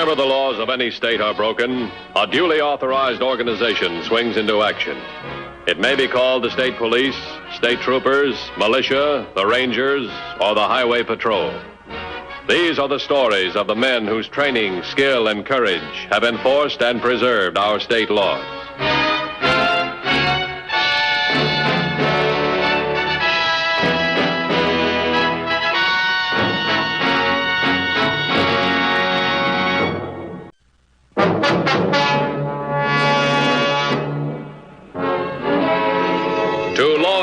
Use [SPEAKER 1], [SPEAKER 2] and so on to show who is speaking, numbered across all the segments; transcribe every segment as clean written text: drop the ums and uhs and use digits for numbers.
[SPEAKER 1] Whenever the laws of any state are broken, a duly authorized organization swings into action. It may be called the state police, state troopers, militia, the rangers, or the highway patrol. These are the stories of the men whose training, skill, and courage have enforced and preserved our state laws.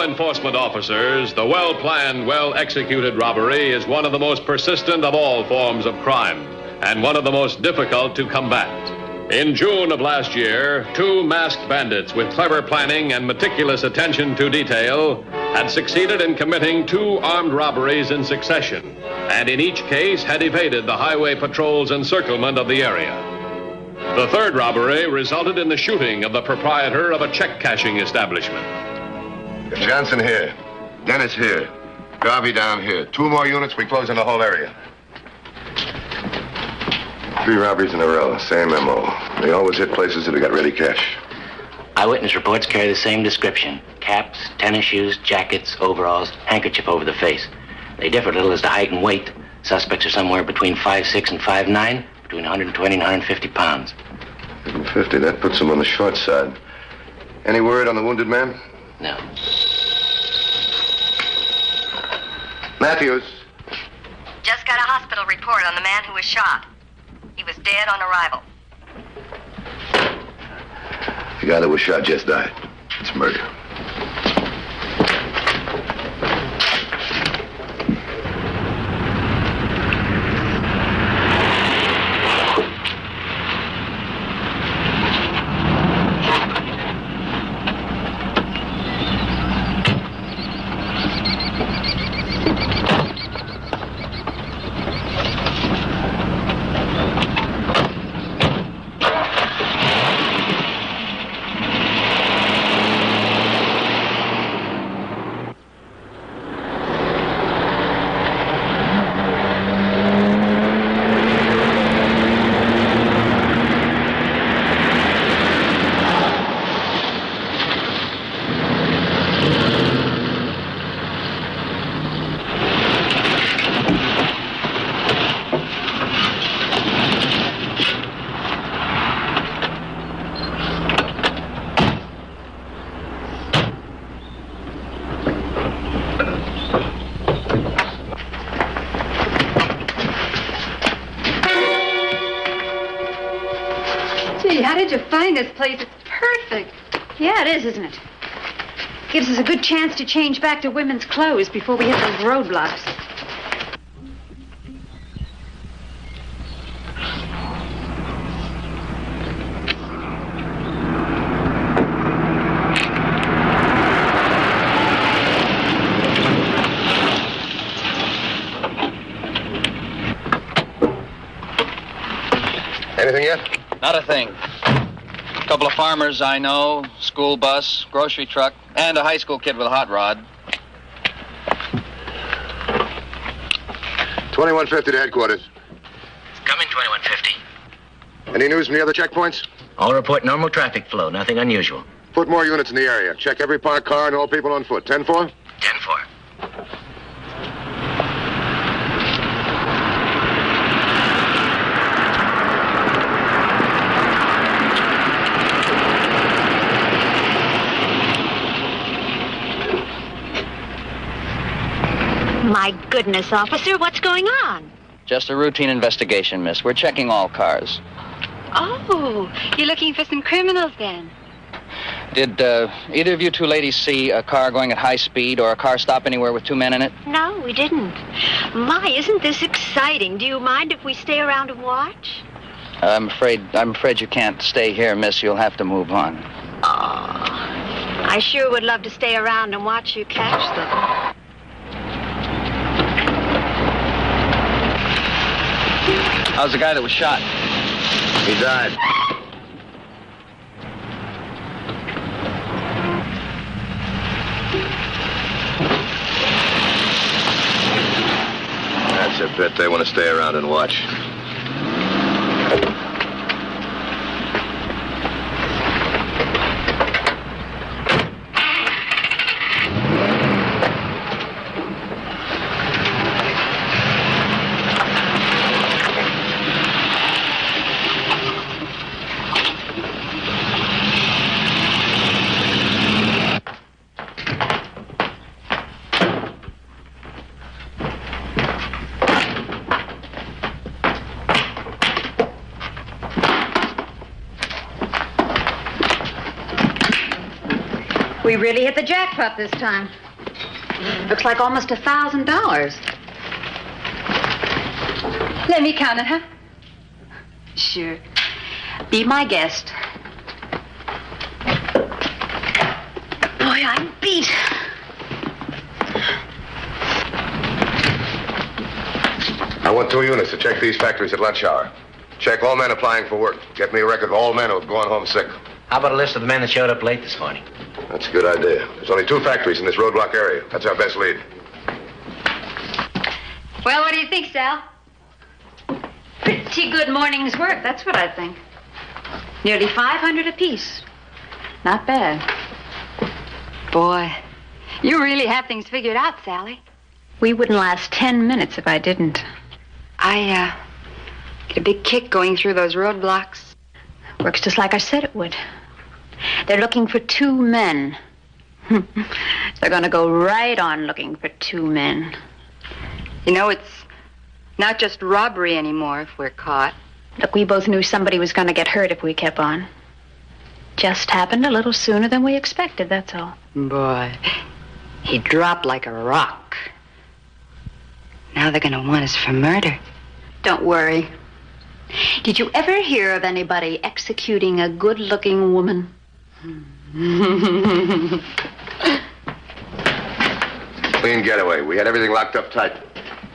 [SPEAKER 1] Enforcement officers, the well-planned, well-executed robbery is one of the most persistent of all forms of crime and one of the most difficult to combat. In June of last year, 2 masked bandits with clever planning and meticulous attention to detail had succeeded in committing 2 armed robberies in succession, and in each case had evaded the highway patrol's encirclement of the area. The 3rd robbery resulted in the shooting of the proprietor of a check-cashing establishment.
[SPEAKER 2] Johnson here. Dennis here. Garvey down here. 2 more units, we close in the whole area. 3 robberies in a row. Same MO. They always hit places that have got ready cash.
[SPEAKER 3] Eyewitness reports carry the same description. Caps, tennis shoes, jackets, overalls, handkerchief over the face. They differ a little as to height and weight. Suspects are somewhere between 5'6" and 5'9", between 120 and 150 pounds.
[SPEAKER 2] 150, that puts them on the short side. Any word on the wounded man?
[SPEAKER 3] No.
[SPEAKER 2] Matthews.
[SPEAKER 4] Just got a hospital report on the man who was shot. He was dead on arrival.
[SPEAKER 2] The guy that was shot just died. It's murder.
[SPEAKER 5] How did you find this place? It's perfect.
[SPEAKER 6] Yeah, it is, isn't it? Gives us a good chance to change back to women's clothes before we hit those roadblocks.
[SPEAKER 2] Anything yet?
[SPEAKER 7] Not a thing. A couple of farmers I know, school bus, grocery truck, and a high school kid with a hot rod.
[SPEAKER 2] 2150 to headquarters.
[SPEAKER 3] Coming, 2150.
[SPEAKER 2] Any news from the other checkpoints?
[SPEAKER 3] All report normal traffic flow, nothing unusual.
[SPEAKER 2] Put more units in the area. Check every parked car and all people on foot. 10-4?
[SPEAKER 3] 10-4.
[SPEAKER 4] My goodness, officer, what's going on?
[SPEAKER 7] Just a routine investigation, miss. We're checking all cars.
[SPEAKER 6] Oh, you're looking for some criminals then?
[SPEAKER 7] Did either of you 2 ladies see a car going at high speed or a car stop anywhere with 2 men in it?
[SPEAKER 4] No, we didn't. My, isn't this exciting? Do you mind if we stay around and watch?
[SPEAKER 7] I'm afraid you can't stay here, miss. You'll have to move on.
[SPEAKER 4] Oh, I sure would love to stay around and watch you catch them.
[SPEAKER 7] How's the guy that was shot?
[SPEAKER 2] He died. That's a bit. They want to stay around and watch.
[SPEAKER 6] We really hit the jackpot this time. Looks like almost $1,000. Let me count it, huh? Sure. Be my guest. Boy, I'm beat.
[SPEAKER 2] I want 2 units to check these factories at lunch hour. Check all men applying for work. Get me a record of all men who have gone home sick.
[SPEAKER 3] How about a list of the men that showed up late this morning?
[SPEAKER 2] That's a good idea. There's only 2 factories in this roadblock area. That's our best lead.
[SPEAKER 6] Well, what do you think, Sal? Pretty good morning's work, that's what I think. Nearly 500 apiece. Not bad. Boy, you really have things figured out, Sally. We wouldn't last 10 minutes if I didn't. I get a big kick going through those roadblocks. Works just like I said it would. They're looking for 2 men. They're gonna go right on looking for 2 men. You know, it's not just robbery anymore if we're caught. Look, we both knew somebody was gonna get hurt if we kept on. Just happened a little sooner than we expected, that's all. Boy, he dropped like a rock. Now they're gonna want us for murder. Don't worry. Did you ever hear of anybody executing a good-looking woman?
[SPEAKER 2] Clean getaway. We had everything locked up tight.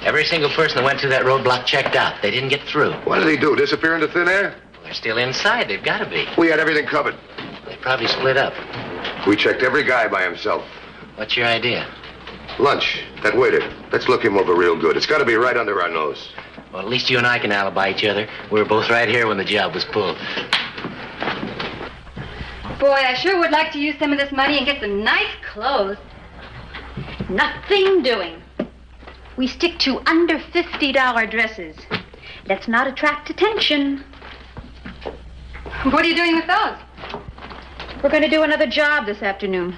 [SPEAKER 3] Every single person that went through that roadblock checked out. They didn't get through.
[SPEAKER 2] What did he do? Disappear into thin air?
[SPEAKER 3] Well, they're still inside. They've got to be.
[SPEAKER 2] We had everything covered.
[SPEAKER 3] They probably split up.
[SPEAKER 2] We checked every guy by himself.
[SPEAKER 3] What's your idea?
[SPEAKER 2] Lunch. That waiter. Let's look him over real good. It's got to be right under our nose.
[SPEAKER 3] Well, at least you and I can alibi each other. We were both right here when the job was pulled.
[SPEAKER 6] Boy, I sure would like to use some of this money and get some nice clothes. Nothing doing. We stick to under $50 dresses. Let's not attract attention. What are you doing with those? We're going to do another job this afternoon.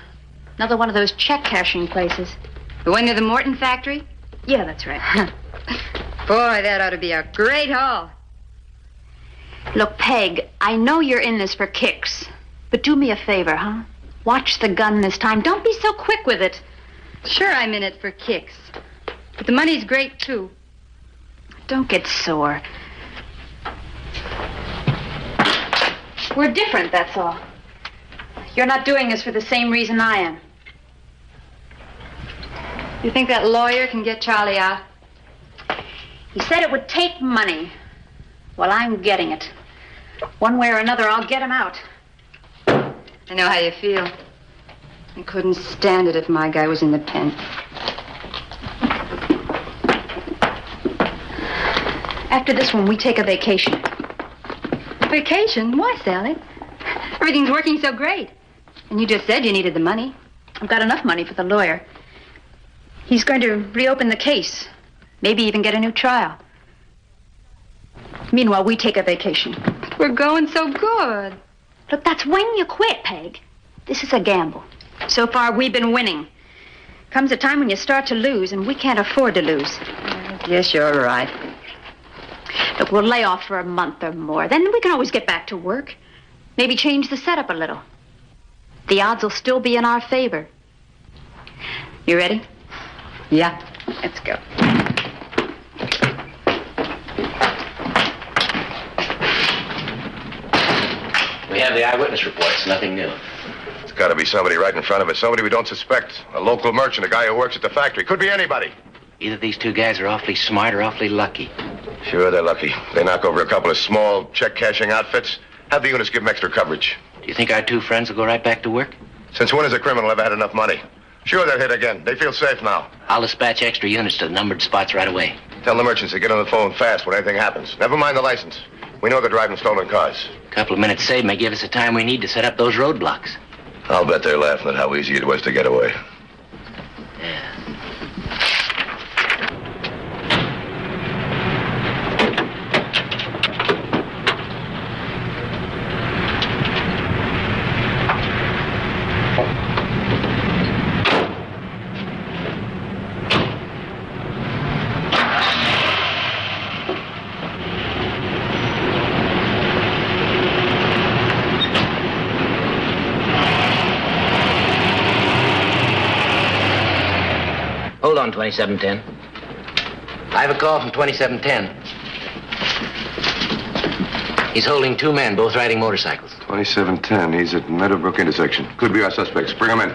[SPEAKER 6] Another one of those check cashing places. The one near the Morton factory? Yeah, that's right. Boy, that ought to be a great haul. Look, Peg, I know you're in this for kicks. But do me a favor, huh? Watch the gun this time. Don't be so quick with it. Sure, I'm in it for kicks. But the money's great, too. Don't get sore. We're different, that's all. You're not doing this for the same reason I am. You think that lawyer can get Charlie out? He said it would take money. Well, I'm getting it. One way or another, I'll get him out. I know how you feel. I couldn't stand it if my guy was in the pen. After this one, we take a vacation. Vacation? Why, Sally? Everything's working so great. And you just said you needed the money. I've got enough money for the lawyer. He's going to reopen the case. Maybe even get a new trial. Meanwhile, we take a vacation. We're going so good. Look, that's when you quit, Peg. This is a gamble. So far, we've been winning. Comes a time when you start to lose, and we can't afford to lose. Yes, you're right. Look, we'll lay off for a month or more. Then we can always get back to work. Maybe change the setup a little. The odds will still be in our favor. You ready? Yeah. Let's go.
[SPEAKER 3] We have the eyewitness reports. Nothing new.
[SPEAKER 2] It's got to be somebody right in front of us. Somebody we don't suspect. A local merchant, a guy who works at the factory. Could be anybody.
[SPEAKER 3] Either these 2 guys are awfully smart or awfully lucky.
[SPEAKER 2] Sure, they're lucky. They knock over a couple of small check-cashing outfits. Have the units give them extra coverage.
[SPEAKER 3] Do you think our 2 friends will go right back to work?
[SPEAKER 2] Since when has a criminal ever had enough money? Sure, they'll hit again. They feel safe now.
[SPEAKER 3] I'll dispatch extra units to the numbered spots right away.
[SPEAKER 2] Tell the merchants to get on the phone fast when anything happens. Never mind the license. We know they're driving stolen cars.
[SPEAKER 3] A couple of minutes saved may give us the time we need to set up those roadblocks.
[SPEAKER 2] I'll bet they're laughing at how easy it was to get away.
[SPEAKER 3] Yeah. Hold on, 2710. I have a call from 2710. He's holding 2 men, both riding motorcycles.
[SPEAKER 2] 2710. He's at Meadowbrook intersection. Could be our suspects. Bring him in.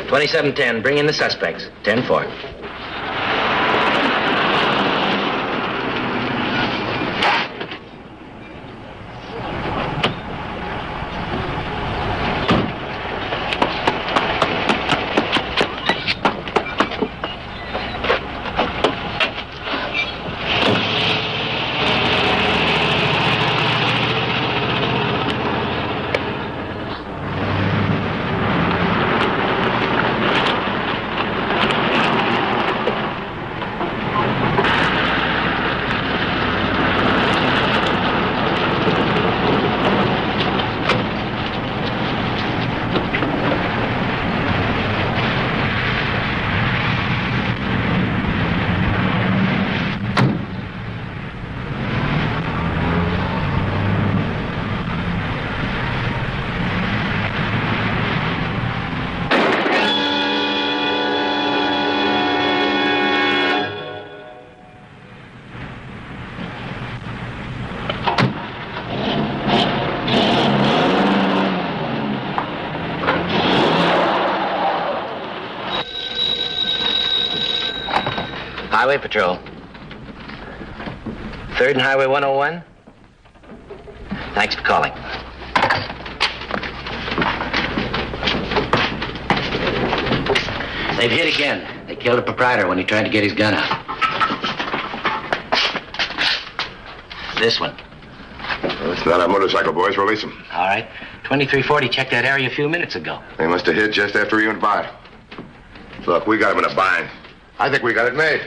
[SPEAKER 3] 2710, bring in the suspects. 10-4. Highway Patrol. 3rd and Highway 101. Thanks for calling. They've hit again. They killed a proprietor when he tried to get his gun out. This one.
[SPEAKER 2] Well, it's not our motorcycle, boys. Release them.
[SPEAKER 3] All right. 2340 checked that area a few minutes ago.
[SPEAKER 2] They must have hit just after we went by. Look, we got him in a bind. I think we got it made.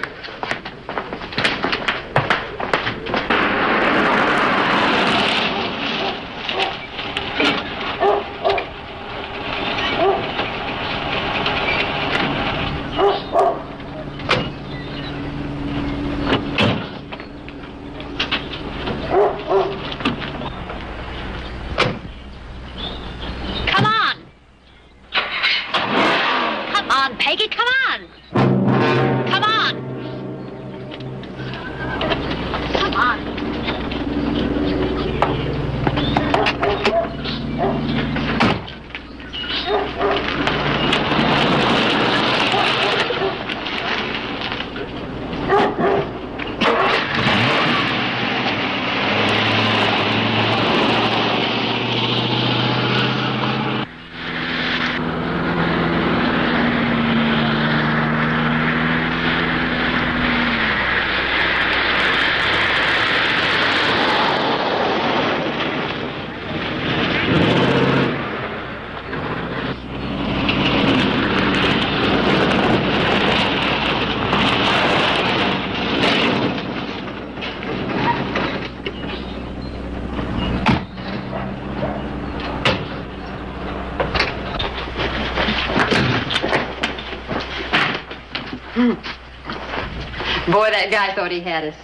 [SPEAKER 6] Boy, that guy thought he had us.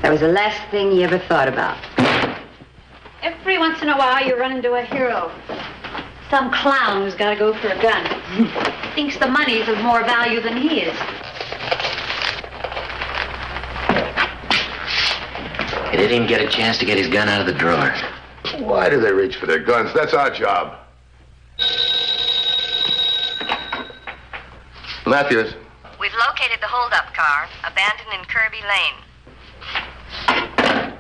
[SPEAKER 6] That was the last thing he ever thought about.
[SPEAKER 4] Every once in a while, you run into a hero. Some clown who's got to go for a gun. Thinks the money's of more value than he is.
[SPEAKER 3] He didn't even get a chance to get his gun out of the drawer.
[SPEAKER 2] Why do they reach for their guns? That's our job. Matthews.
[SPEAKER 8] We've located the hold-up car, abandoned in Kirby Lane.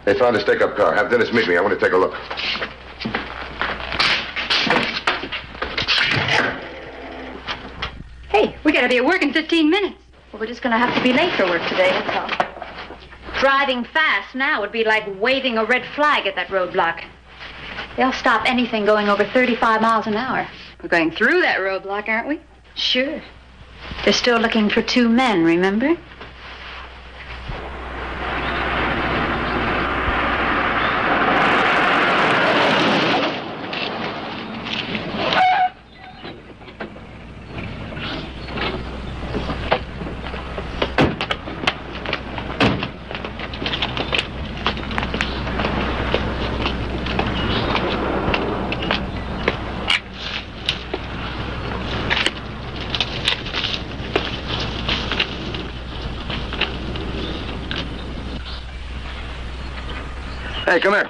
[SPEAKER 2] They found a stake-up car. Have Dennis meet me. I want to take a look.
[SPEAKER 6] Hey, we gotta be at work in 15 minutes.
[SPEAKER 4] Well, we're just going to have to be late for work today, that's all. Driving fast now would be like waving a red flag at that roadblock. They'll stop anything going over 35 miles an hour.
[SPEAKER 6] We're going through that roadblock, aren't we?
[SPEAKER 4] Sure. They're still looking for 2 men, remember?
[SPEAKER 2] Hey, come here.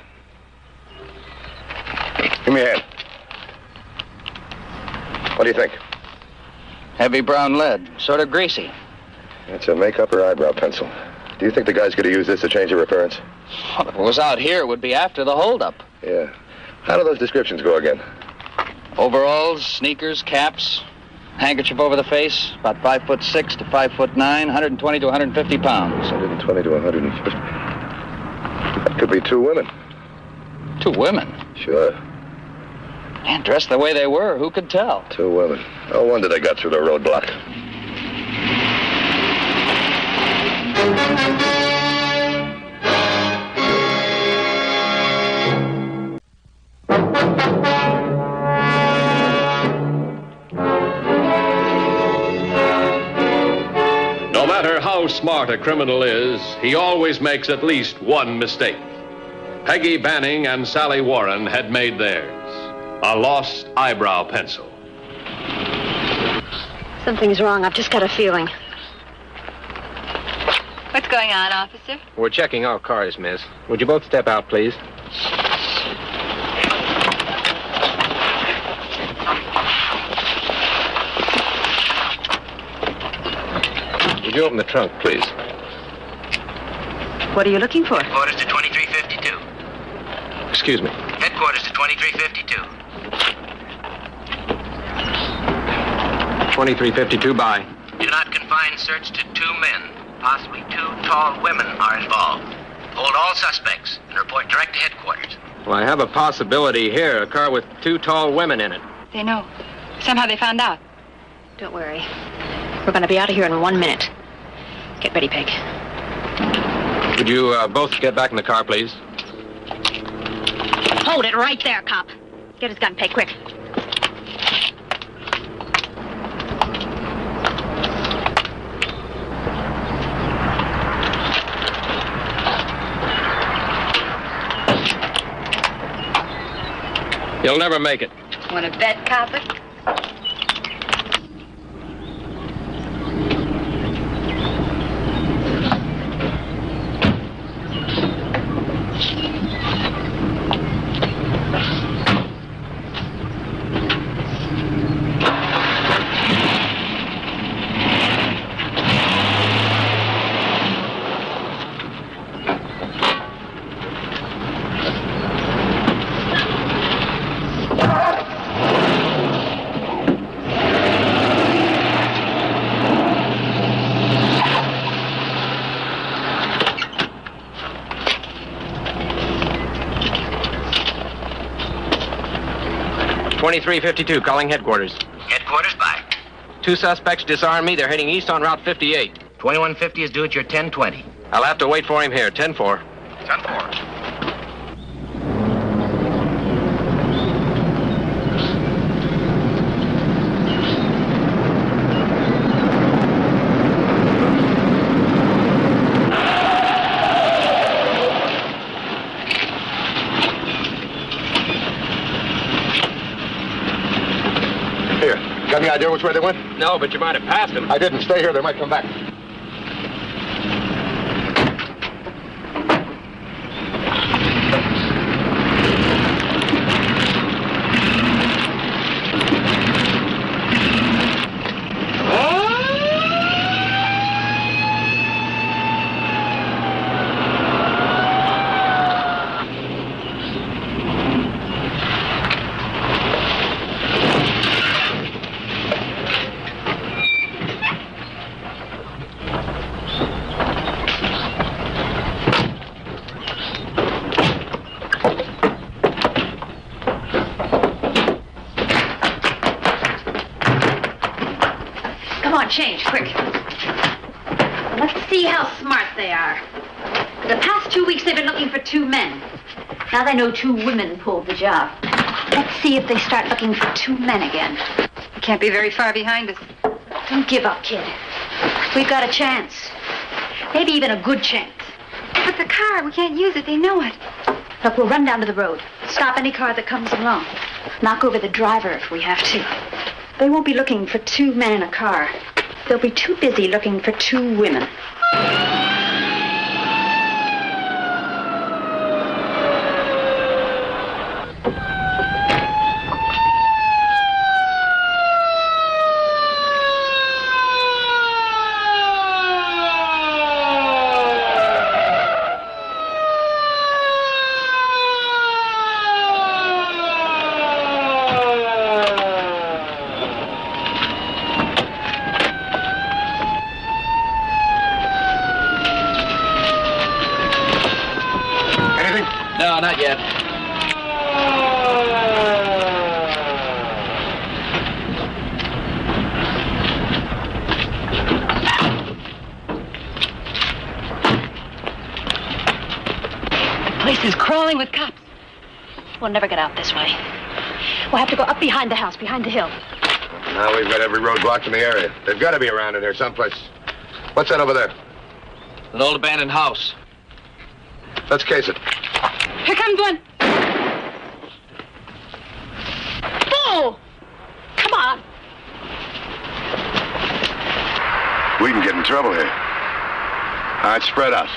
[SPEAKER 2] Give me a hand. What do you think?
[SPEAKER 7] Heavy brown lead, sort of greasy.
[SPEAKER 2] It's a makeup or eyebrow pencil. Do you think the guy's going to use this to change their appearance?
[SPEAKER 7] Well, if it was out here, it would be after the holdup.
[SPEAKER 2] Yeah. How do those descriptions go again?
[SPEAKER 7] Overalls, sneakers, caps, handkerchief over the face, about 5'6" to 5'9", 120 to 150 pounds.
[SPEAKER 2] 120 to 150. That could be two women.
[SPEAKER 7] Two women?
[SPEAKER 2] Sure.
[SPEAKER 7] And dressed the way they were, who could tell?
[SPEAKER 2] Two women. No wonder they got through the roadblock.
[SPEAKER 1] No matter how smart a criminal is, he always makes at least one mistake. Peggy Banning and Sally Warren had made theirs. A lost eyebrow pencil.
[SPEAKER 6] Something's wrong. I've just got a feeling.
[SPEAKER 5] What's going on, officer?
[SPEAKER 9] We're checking all cars, miss. Would you both step out, please? Would you open the trunk, please?
[SPEAKER 6] What are you looking for?
[SPEAKER 3] Headquarters to 2352.
[SPEAKER 9] Excuse me.
[SPEAKER 3] Headquarters to 2352.
[SPEAKER 9] 2352, bye.
[SPEAKER 3] Do not confine search to two men. Possibly two tall women are involved. Hold all suspects and report direct to headquarters.
[SPEAKER 9] Well, I have a possibility here. A car with two tall women in it.
[SPEAKER 5] They know. Somehow they found out.
[SPEAKER 6] Don't worry. We're going to be out of here in 1 minute. Get ready, Peg.
[SPEAKER 9] Would you both get back in the car, please?
[SPEAKER 6] Hold it right there, cop. Get his gun, Peg, quick.
[SPEAKER 9] You'll never make it.
[SPEAKER 5] Want to bet, copper?
[SPEAKER 9] .2352, calling headquarters.
[SPEAKER 3] Headquarters, bye.
[SPEAKER 9] Two suspects disarmed me. They're heading east on Route 58.
[SPEAKER 3] 2150 is due at your 1020.
[SPEAKER 9] I'll have to wait for him here. 10-4.
[SPEAKER 3] 10-4.
[SPEAKER 2] Got any idea which way they went?
[SPEAKER 9] No, but you might have passed him.
[SPEAKER 2] I didn't. Stay here. They might come back.
[SPEAKER 6] Change, quick. Let's see how smart they are. For the past 2 weeks, they've been looking for two men. Now they know two women pulled the job. Let's see if they start looking for two men again.
[SPEAKER 5] You can't be very far behind us.
[SPEAKER 6] Don't give up, kid. We've got a chance. Maybe even a good chance.
[SPEAKER 5] But the car, we can't use it. They know it.
[SPEAKER 6] Look, we'll run down to the road. Stop any car that comes along. Knock over the driver if we have to. They won't be looking for two men in a car. They'll be too busy looking for two women.
[SPEAKER 7] No, not yet.
[SPEAKER 6] The place is crawling with cops. We'll never get out this way. We'll have to go up behind the house, behind the hill.
[SPEAKER 2] Now we've got every road blocked in the area. They've got to be around in here someplace. What's that over there?
[SPEAKER 7] An old abandoned house.
[SPEAKER 2] Let's case it.
[SPEAKER 6] Here comes one. Bull! Come on.
[SPEAKER 2] We can get in trouble here. All right, spread out.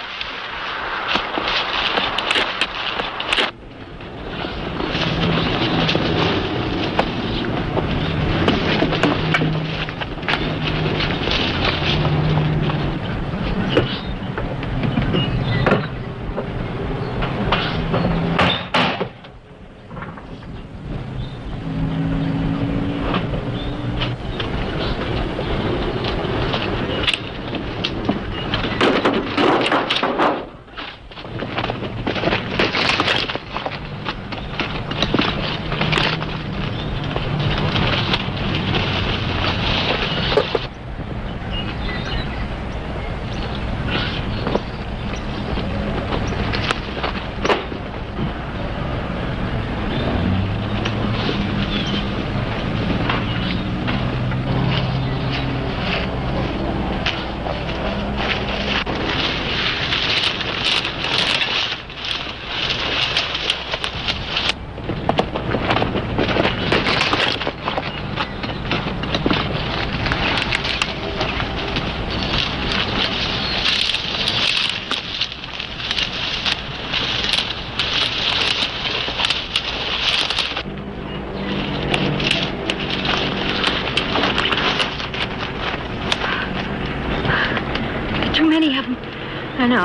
[SPEAKER 6] I know.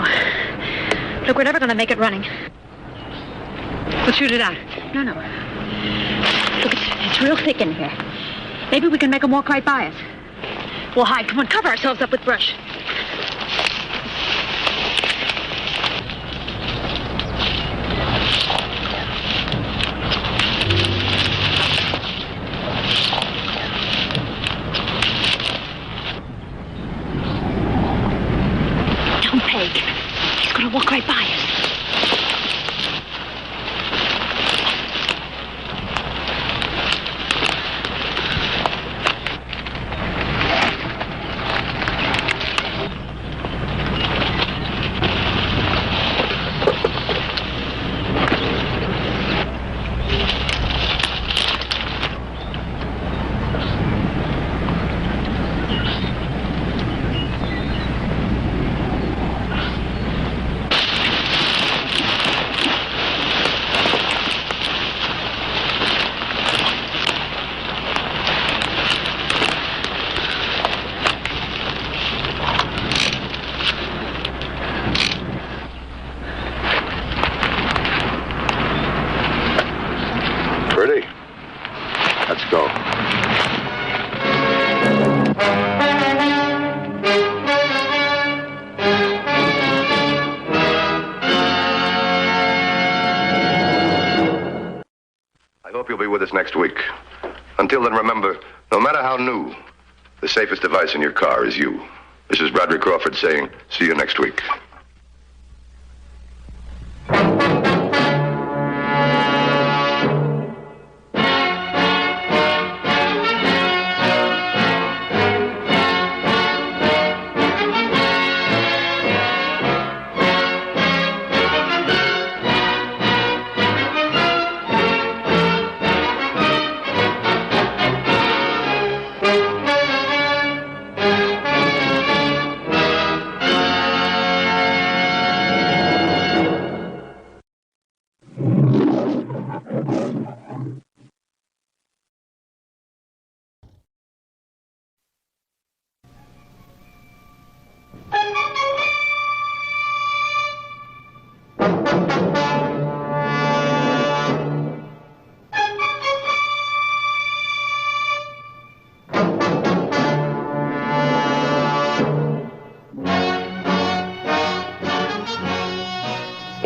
[SPEAKER 6] Look, we're never going to make it running. We'll shoot it out. No. Look, it's real thick in here. Maybe we can make them walk right by us. We'll hide. Come on, cover ourselves up with brush. He's gonna walk right by us.
[SPEAKER 2] Next week. Until then, remember, no matter how new, the safest device in your car is you. This is Broderick Crawford saying, see you next week.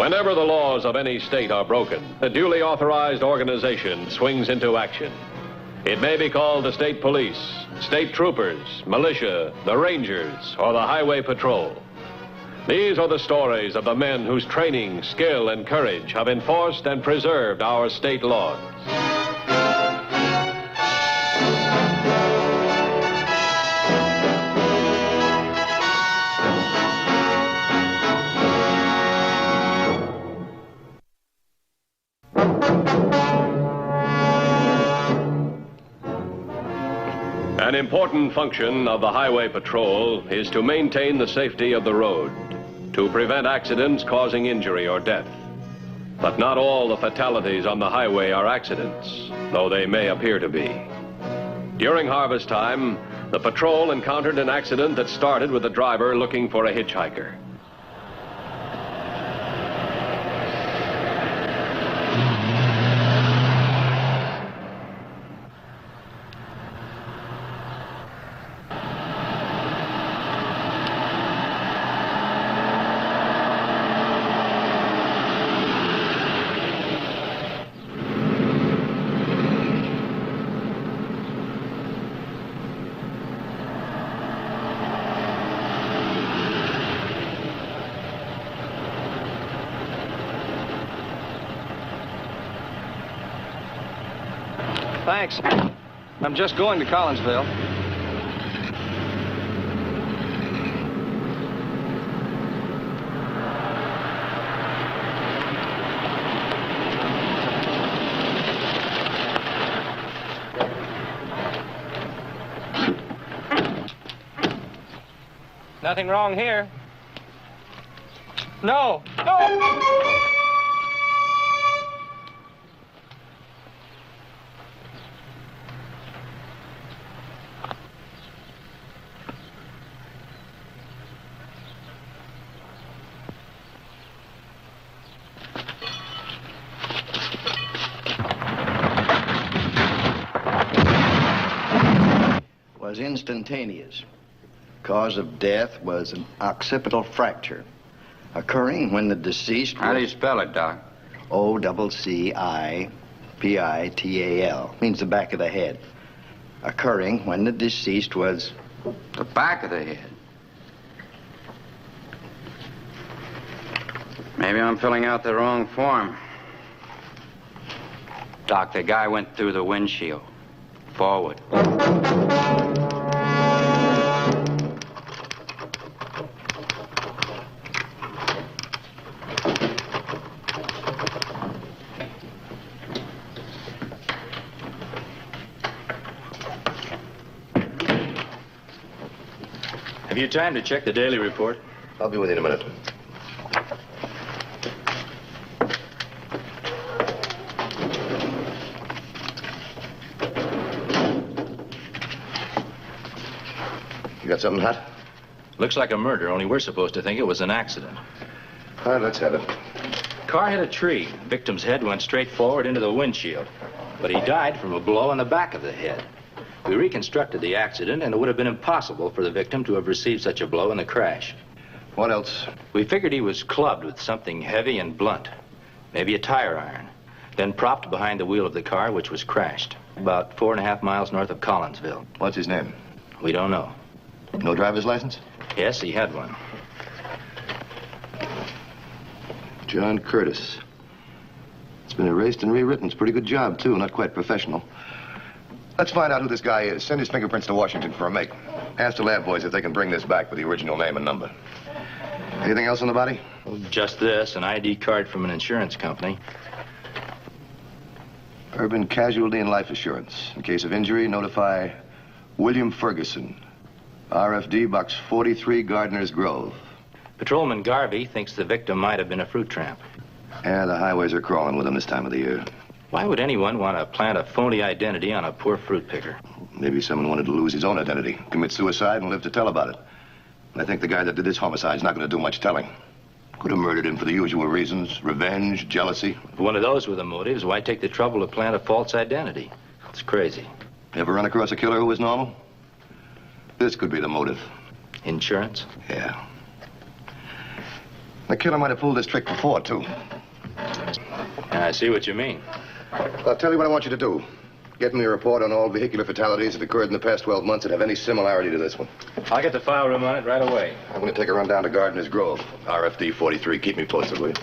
[SPEAKER 1] Whenever the laws of any state are broken, a duly authorized organization swings into action. It may be called the state police, state troopers, militia, the rangers, or the highway patrol. These are the stories of the men whose training, skill, and courage have enforced and preserved our state laws. An important function of the Highway Patrol is to maintain the safety of the road, to prevent accidents causing injury or death. But not all the fatalities on the highway are accidents, though they may appear to be. During harvest time, the patrol encountered an accident that started with the driver looking for a hitchhiker.
[SPEAKER 9] Thanks. I'm just going to Collinsville. Nothing wrong here. No! No!
[SPEAKER 10] Was instantaneous. Cause of death was an occipital fracture, occurring when the deceased
[SPEAKER 7] How do you spell it, Doc?
[SPEAKER 10] Occipital. Means the back of the head. Occurring when the deceased was...
[SPEAKER 7] The back of the head. Maybe I'm filling out the wrong form. Doc, the guy went through the windshield. Forward.
[SPEAKER 9] Have you time to check the daily report?
[SPEAKER 2] I'll be with you in a minute. You got something hot?
[SPEAKER 9] Looks like a murder, only we're supposed to think it was an accident.
[SPEAKER 2] All right, let's have it.
[SPEAKER 9] Car hit a tree. Victim's head went straight forward into the windshield. But he died from a blow on the back of the head. We reconstructed the accident, and it would have been impossible for the victim to have received such a blow in the crash.
[SPEAKER 2] What else?
[SPEAKER 9] We figured he was clubbed with something heavy and blunt. Maybe a tire iron. Then propped behind the wheel of the car, which was crashed. About 4.5 miles north of Collinsville.
[SPEAKER 2] What's his name?
[SPEAKER 9] We don't know.
[SPEAKER 2] No driver's license?
[SPEAKER 9] Yes, he had one.
[SPEAKER 2] John Curtis. It's been erased and rewritten. It's a pretty good job, too. Not quite professional. Let's find out who this guy is. Send his fingerprints to Washington for a make. Ask the lab boys if they can bring this back with the original name and number. Anything else on the body?
[SPEAKER 9] Just this, an ID card from an insurance company.
[SPEAKER 2] Urban Casualty and Life Assurance. In case of injury, notify William Ferguson. RFD Box 43, Gardner's Grove.
[SPEAKER 9] Patrolman Garvey thinks the victim might have been a fruit tramp.
[SPEAKER 2] Yeah, the highways are crawling with them this time of the year.
[SPEAKER 9] Why would anyone want to plant a phony identity on a poor fruit picker?
[SPEAKER 2] Maybe someone wanted to lose his own identity, commit suicide, and live to tell about it. I think the guy that did this homicide's not going to do much telling. Could have murdered him for the usual reasons. Revenge, jealousy.
[SPEAKER 9] If one of those were the motives, why take the trouble to plant a false identity? It's crazy.
[SPEAKER 2] Ever run across a killer who was normal? This could be the motive.
[SPEAKER 9] Insurance?
[SPEAKER 2] Yeah. The killer might have pulled this trick before, too.
[SPEAKER 9] I see what you mean.
[SPEAKER 2] I'll tell you what I want you to do. Get me a report on all vehicular fatalities that occurred in the past 12 months that have any similarity to this one.
[SPEAKER 9] I'll get the file room on it right away.
[SPEAKER 2] I'm going to take a run down to Gardener's Grove. RFD 43. Keep me posted, will you?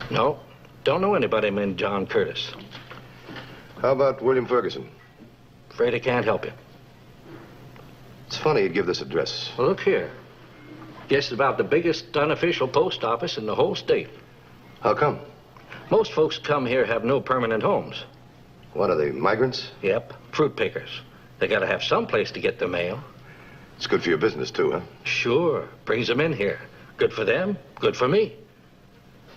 [SPEAKER 11] No, don't know anybody named John Curtis.
[SPEAKER 2] How about William Ferguson?
[SPEAKER 11] Afraid I can't help you.
[SPEAKER 2] It's funny you'd give this address.
[SPEAKER 11] Well, look here. Guess it's about the biggest unofficial post office in the whole state.
[SPEAKER 2] How come?
[SPEAKER 11] Most folks come here have no permanent homes.
[SPEAKER 2] What are they, migrants?
[SPEAKER 11] Yep, fruit pickers. They gotta have some place to get their mail.
[SPEAKER 2] It's good for your business, too, huh?
[SPEAKER 11] Sure, brings them in here. Good for them, good for me.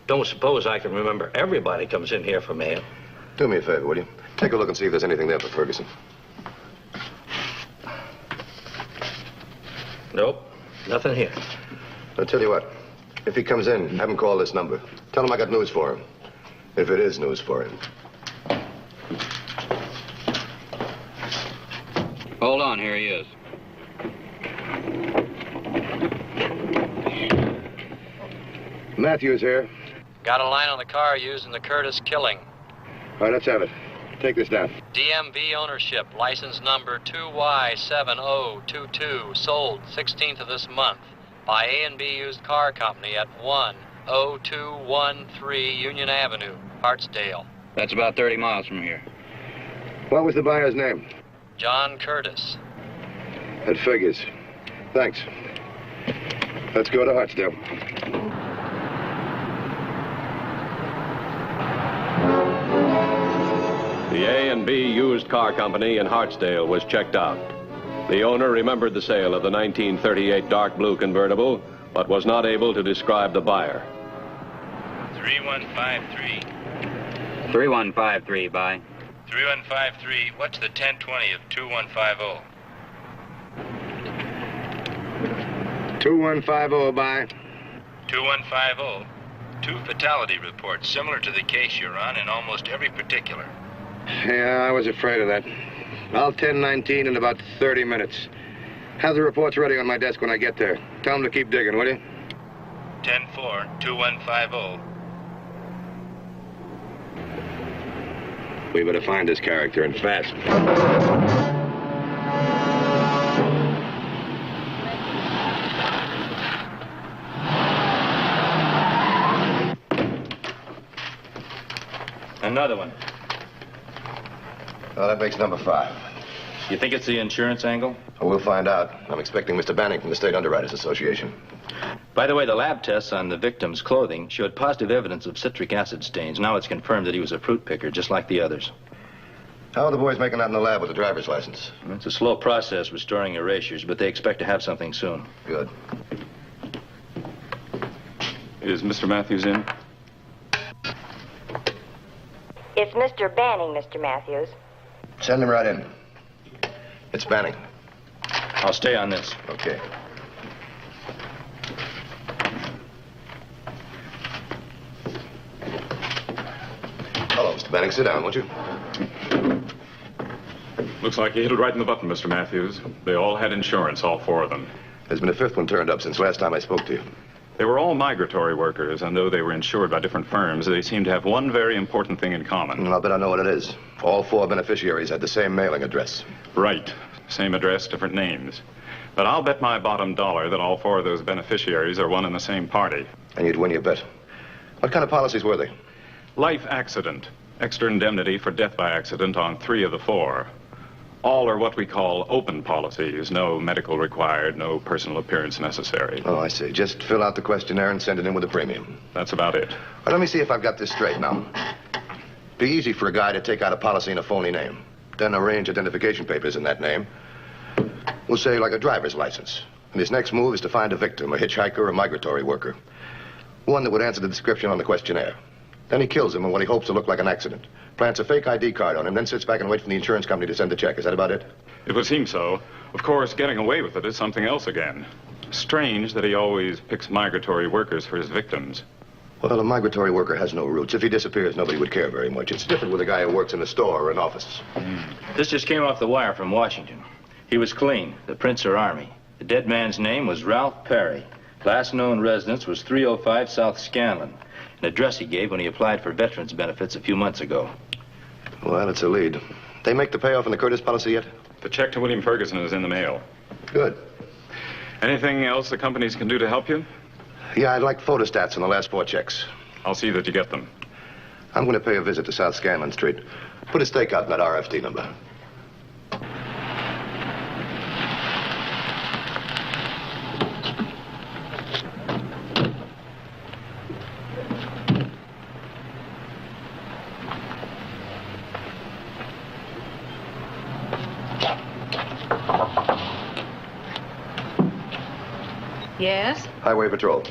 [SPEAKER 11] Don't suppose I can remember everybody comes in here for mail.
[SPEAKER 2] Do me a favor, will you? Take a look and see if there's anything there for Ferguson.
[SPEAKER 11] Nope, nothing here.
[SPEAKER 2] I'll tell you what. If he comes in, have him call this number. Tell him I got news for him. If it is news for him.
[SPEAKER 7] Hold on, here he is.
[SPEAKER 2] Matthews here.
[SPEAKER 12] Got a line on the car used in the Curtis killing.
[SPEAKER 2] All right, let's have it. Take this down.
[SPEAKER 12] DMV ownership, license number 2Y7022, sold 16th of this month by A&B Used Car Company at 10213 Union Avenue, Hartsdale.
[SPEAKER 7] That's about 30 miles from here.
[SPEAKER 2] What was the buyer's name?
[SPEAKER 12] John Curtis.
[SPEAKER 2] That figures. Thanks. Let's go to Hartsdale.
[SPEAKER 1] The A&B Used Car Company in Hartsdale was checked out. The owner remembered the sale of the 1938 dark blue convertible, but was not able to describe the buyer.
[SPEAKER 13] 3153.
[SPEAKER 7] 3153, bye.
[SPEAKER 13] 3153, what's the 1020 of 2150?
[SPEAKER 2] 2150, bye.
[SPEAKER 13] 2150. Two fatality reports similar to the case you're on in almost every particular.
[SPEAKER 2] Yeah, I was afraid of that. I'll 1019 in about 30 minutes. Have the reports ready on my desk when I get there. Tell them to keep digging, will you?
[SPEAKER 13] 10-4, 2150.
[SPEAKER 2] We better find this character and fast.
[SPEAKER 9] Another one.
[SPEAKER 2] Well, that makes number 5.
[SPEAKER 9] You think it's the insurance angle?
[SPEAKER 2] Well, we'll find out. I'm expecting Mr. Banning from the State Underwriters Association.
[SPEAKER 9] By the way, the lab tests on the victim's clothing showed positive evidence of citric acid stains. Now it's confirmed that he was a fruit picker, just like the others.
[SPEAKER 2] How are the boys making out in the lab with the driver's license?
[SPEAKER 9] It's a slow process restoring erasures, but they expect to have something soon.
[SPEAKER 2] Good.
[SPEAKER 14] Is Mr. Matthews in?
[SPEAKER 8] It's Mr. Banning, Mr. Matthews.
[SPEAKER 2] Send him right in. It's Banning.
[SPEAKER 9] I'll stay on this.
[SPEAKER 2] Okay. Hello, Mr. Banning. Sit down, won't you?
[SPEAKER 14] Looks like you hit it right in the button, Mr. Matthews. They all had insurance, all 4 of them.
[SPEAKER 2] There's been a 5th one turned up since last time I spoke to you.
[SPEAKER 14] They were all migratory workers, and though they were insured by different firms, they seem to have one very important thing in common.
[SPEAKER 2] I'll bet I know what it is. All 4 beneficiaries had the same mailing address.
[SPEAKER 14] Right. Same address, different names. But I'll bet my bottom dollar that all 4 of those beneficiaries are one and the same party.
[SPEAKER 2] And you'd win your bet. What kind of policies were they?
[SPEAKER 14] Life accident. Extra indemnity for death by accident on 3 of the 4. All are what we call open policies. No medical required, no personal appearance necessary.
[SPEAKER 2] Oh, I see. Just fill out the questionnaire and send it in with a premium.
[SPEAKER 14] That's about it.
[SPEAKER 2] Well, let me see if I've got this straight now. Be easy for a guy to take out a policy in a phony name. Then arrange identification papers in that name. We'll say like a driver's license. And his next move is to find a victim, a hitchhiker or a migratory worker. One that would answer the description on the questionnaire. Then he kills him in what he hopes to look like an accident. Plants a fake ID card on him, then sits back and waits for the insurance company to send the check. Is that about it?
[SPEAKER 14] It would seem so. Of course, getting away with it is something else again. Strange that he always picks migratory workers for his victims.
[SPEAKER 2] Well, a migratory worker has no roots. If he disappears, nobody would care very much. It's different with a guy who works in a store or an office.
[SPEAKER 9] This just came off the wire from Washington. He was clean, the Prince or Army. The dead man's name was Ralph Perry. Last known residence was 305 South Scanlon, an address he gave when he applied for veterans benefits a few months ago.
[SPEAKER 2] Well, it's a lead. They make the payoff in the Curtis policy yet?
[SPEAKER 14] The check to William Ferguson is in the mail.
[SPEAKER 2] Good.
[SPEAKER 14] Anything else the companies can do to help you?
[SPEAKER 2] Yeah, I'd like photostats on the last 4 checks.
[SPEAKER 14] I'll see that you get them.
[SPEAKER 2] I'm going to pay a visit to South Scanlon Street. Put a stake out in that RFD number.
[SPEAKER 5] Yes?
[SPEAKER 2] Highway Patrol.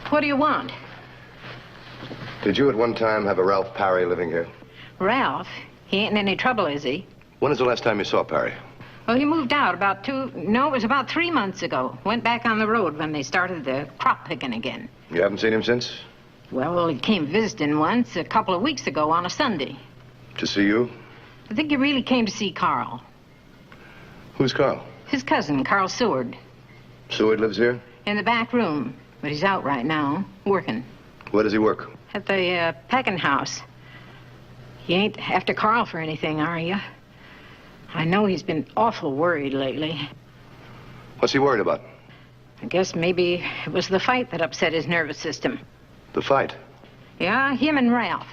[SPEAKER 5] What do you want?
[SPEAKER 2] Did you at one time have a Ralph Parry living here?
[SPEAKER 5] Ralph? He ain't in any trouble, is he?
[SPEAKER 2] When was the last time you saw Parry?
[SPEAKER 5] Well, he moved out it was about 3 months ago. Went back on the road when they started the crop picking again.
[SPEAKER 2] You haven't seen him since?
[SPEAKER 5] Well, he came visiting once a couple of weeks ago on a Sunday.
[SPEAKER 2] To see you?
[SPEAKER 5] I think he really came to see Carl.
[SPEAKER 2] Who's Carl?
[SPEAKER 5] His cousin, Carl Seward.
[SPEAKER 2] Seward lives here?
[SPEAKER 5] In the back room, but he's out right now, working.
[SPEAKER 2] Where does he work?
[SPEAKER 5] At the packing house. You ain't after Carl for anything, are you? I know he's been awful worried lately.
[SPEAKER 2] What's he worried about?
[SPEAKER 5] I guess maybe it was the fight that upset his nervous system.
[SPEAKER 2] The fight?
[SPEAKER 5] Yeah, him and Ralph.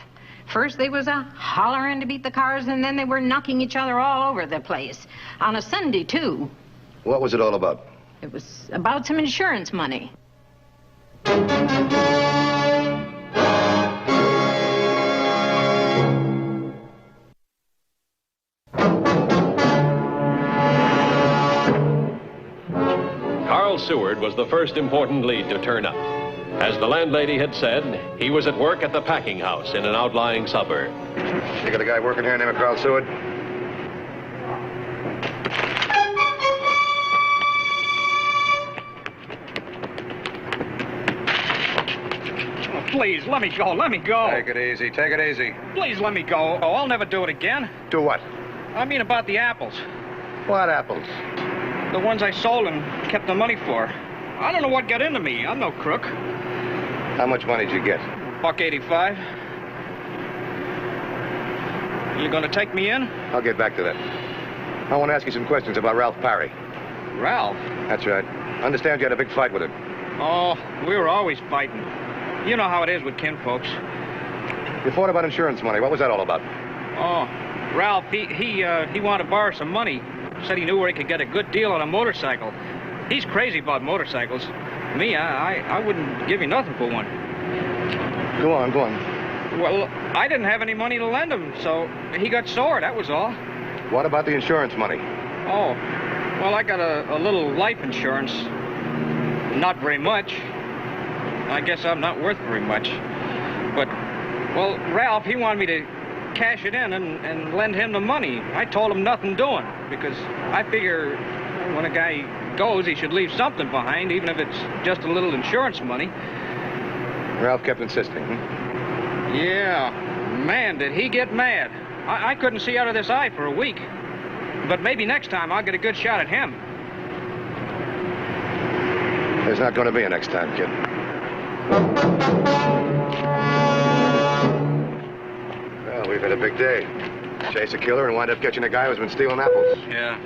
[SPEAKER 5] First they was a hollering to beat the cars, and then they were knocking each other all over the place. On a Sunday, too.
[SPEAKER 2] What was it all about?
[SPEAKER 5] It was about some insurance money.
[SPEAKER 1] Carl Seward was the first important lead to turn up. As the landlady had said, he was at work at the packing house in an outlying suburb.
[SPEAKER 2] You got a guy working here named Carl Seward?
[SPEAKER 15] Please, let me go. Let me go.
[SPEAKER 2] Take it easy. Take it easy.
[SPEAKER 15] Please let me go. Oh, I'll never do it again.
[SPEAKER 2] Do what?
[SPEAKER 15] I mean about the apples.
[SPEAKER 2] What apples?
[SPEAKER 15] The ones I sold and kept the money for. I don't know what got into me. I'm no crook.
[SPEAKER 2] How much money did you get?
[SPEAKER 15] $1.85. You gonna take me in?
[SPEAKER 2] I'll get back to that. I want to ask you some questions about Ralph Parry.
[SPEAKER 15] Ralph?
[SPEAKER 2] That's right. I understand you had a big fight with him.
[SPEAKER 15] Oh, we were always fighting. You know how it is with kinfolks.
[SPEAKER 2] You fought about insurance money. What was that all about?
[SPEAKER 15] Oh, Ralph, he wanted to borrow some money. Said he knew where he could get a good deal on a motorcycle. He's crazy about motorcycles. Me, I wouldn't give you nothing for one.
[SPEAKER 2] Go on, go on.
[SPEAKER 15] Well, I didn't have any money to lend him, so he got sore, that was all.
[SPEAKER 2] What about the insurance money?
[SPEAKER 15] Oh, well, I got a little life insurance. Not very much. I guess I'm not worth very much. But, well, Ralph, he wanted me to cash it in and lend him the money. I told him nothing doing, because I figure when a guy goes, he should leave something behind, even if it's just a little insurance money.
[SPEAKER 2] Ralph kept insisting,
[SPEAKER 15] Yeah. Man, did he get mad. I couldn't see out of this eye for a week. But maybe next time I'll get a good shot at him.
[SPEAKER 2] There's not going to be a next time, kid. Well, we've had a big day. Chase a killer and wind up catching a guy who's been stealing apples.
[SPEAKER 15] Yeah.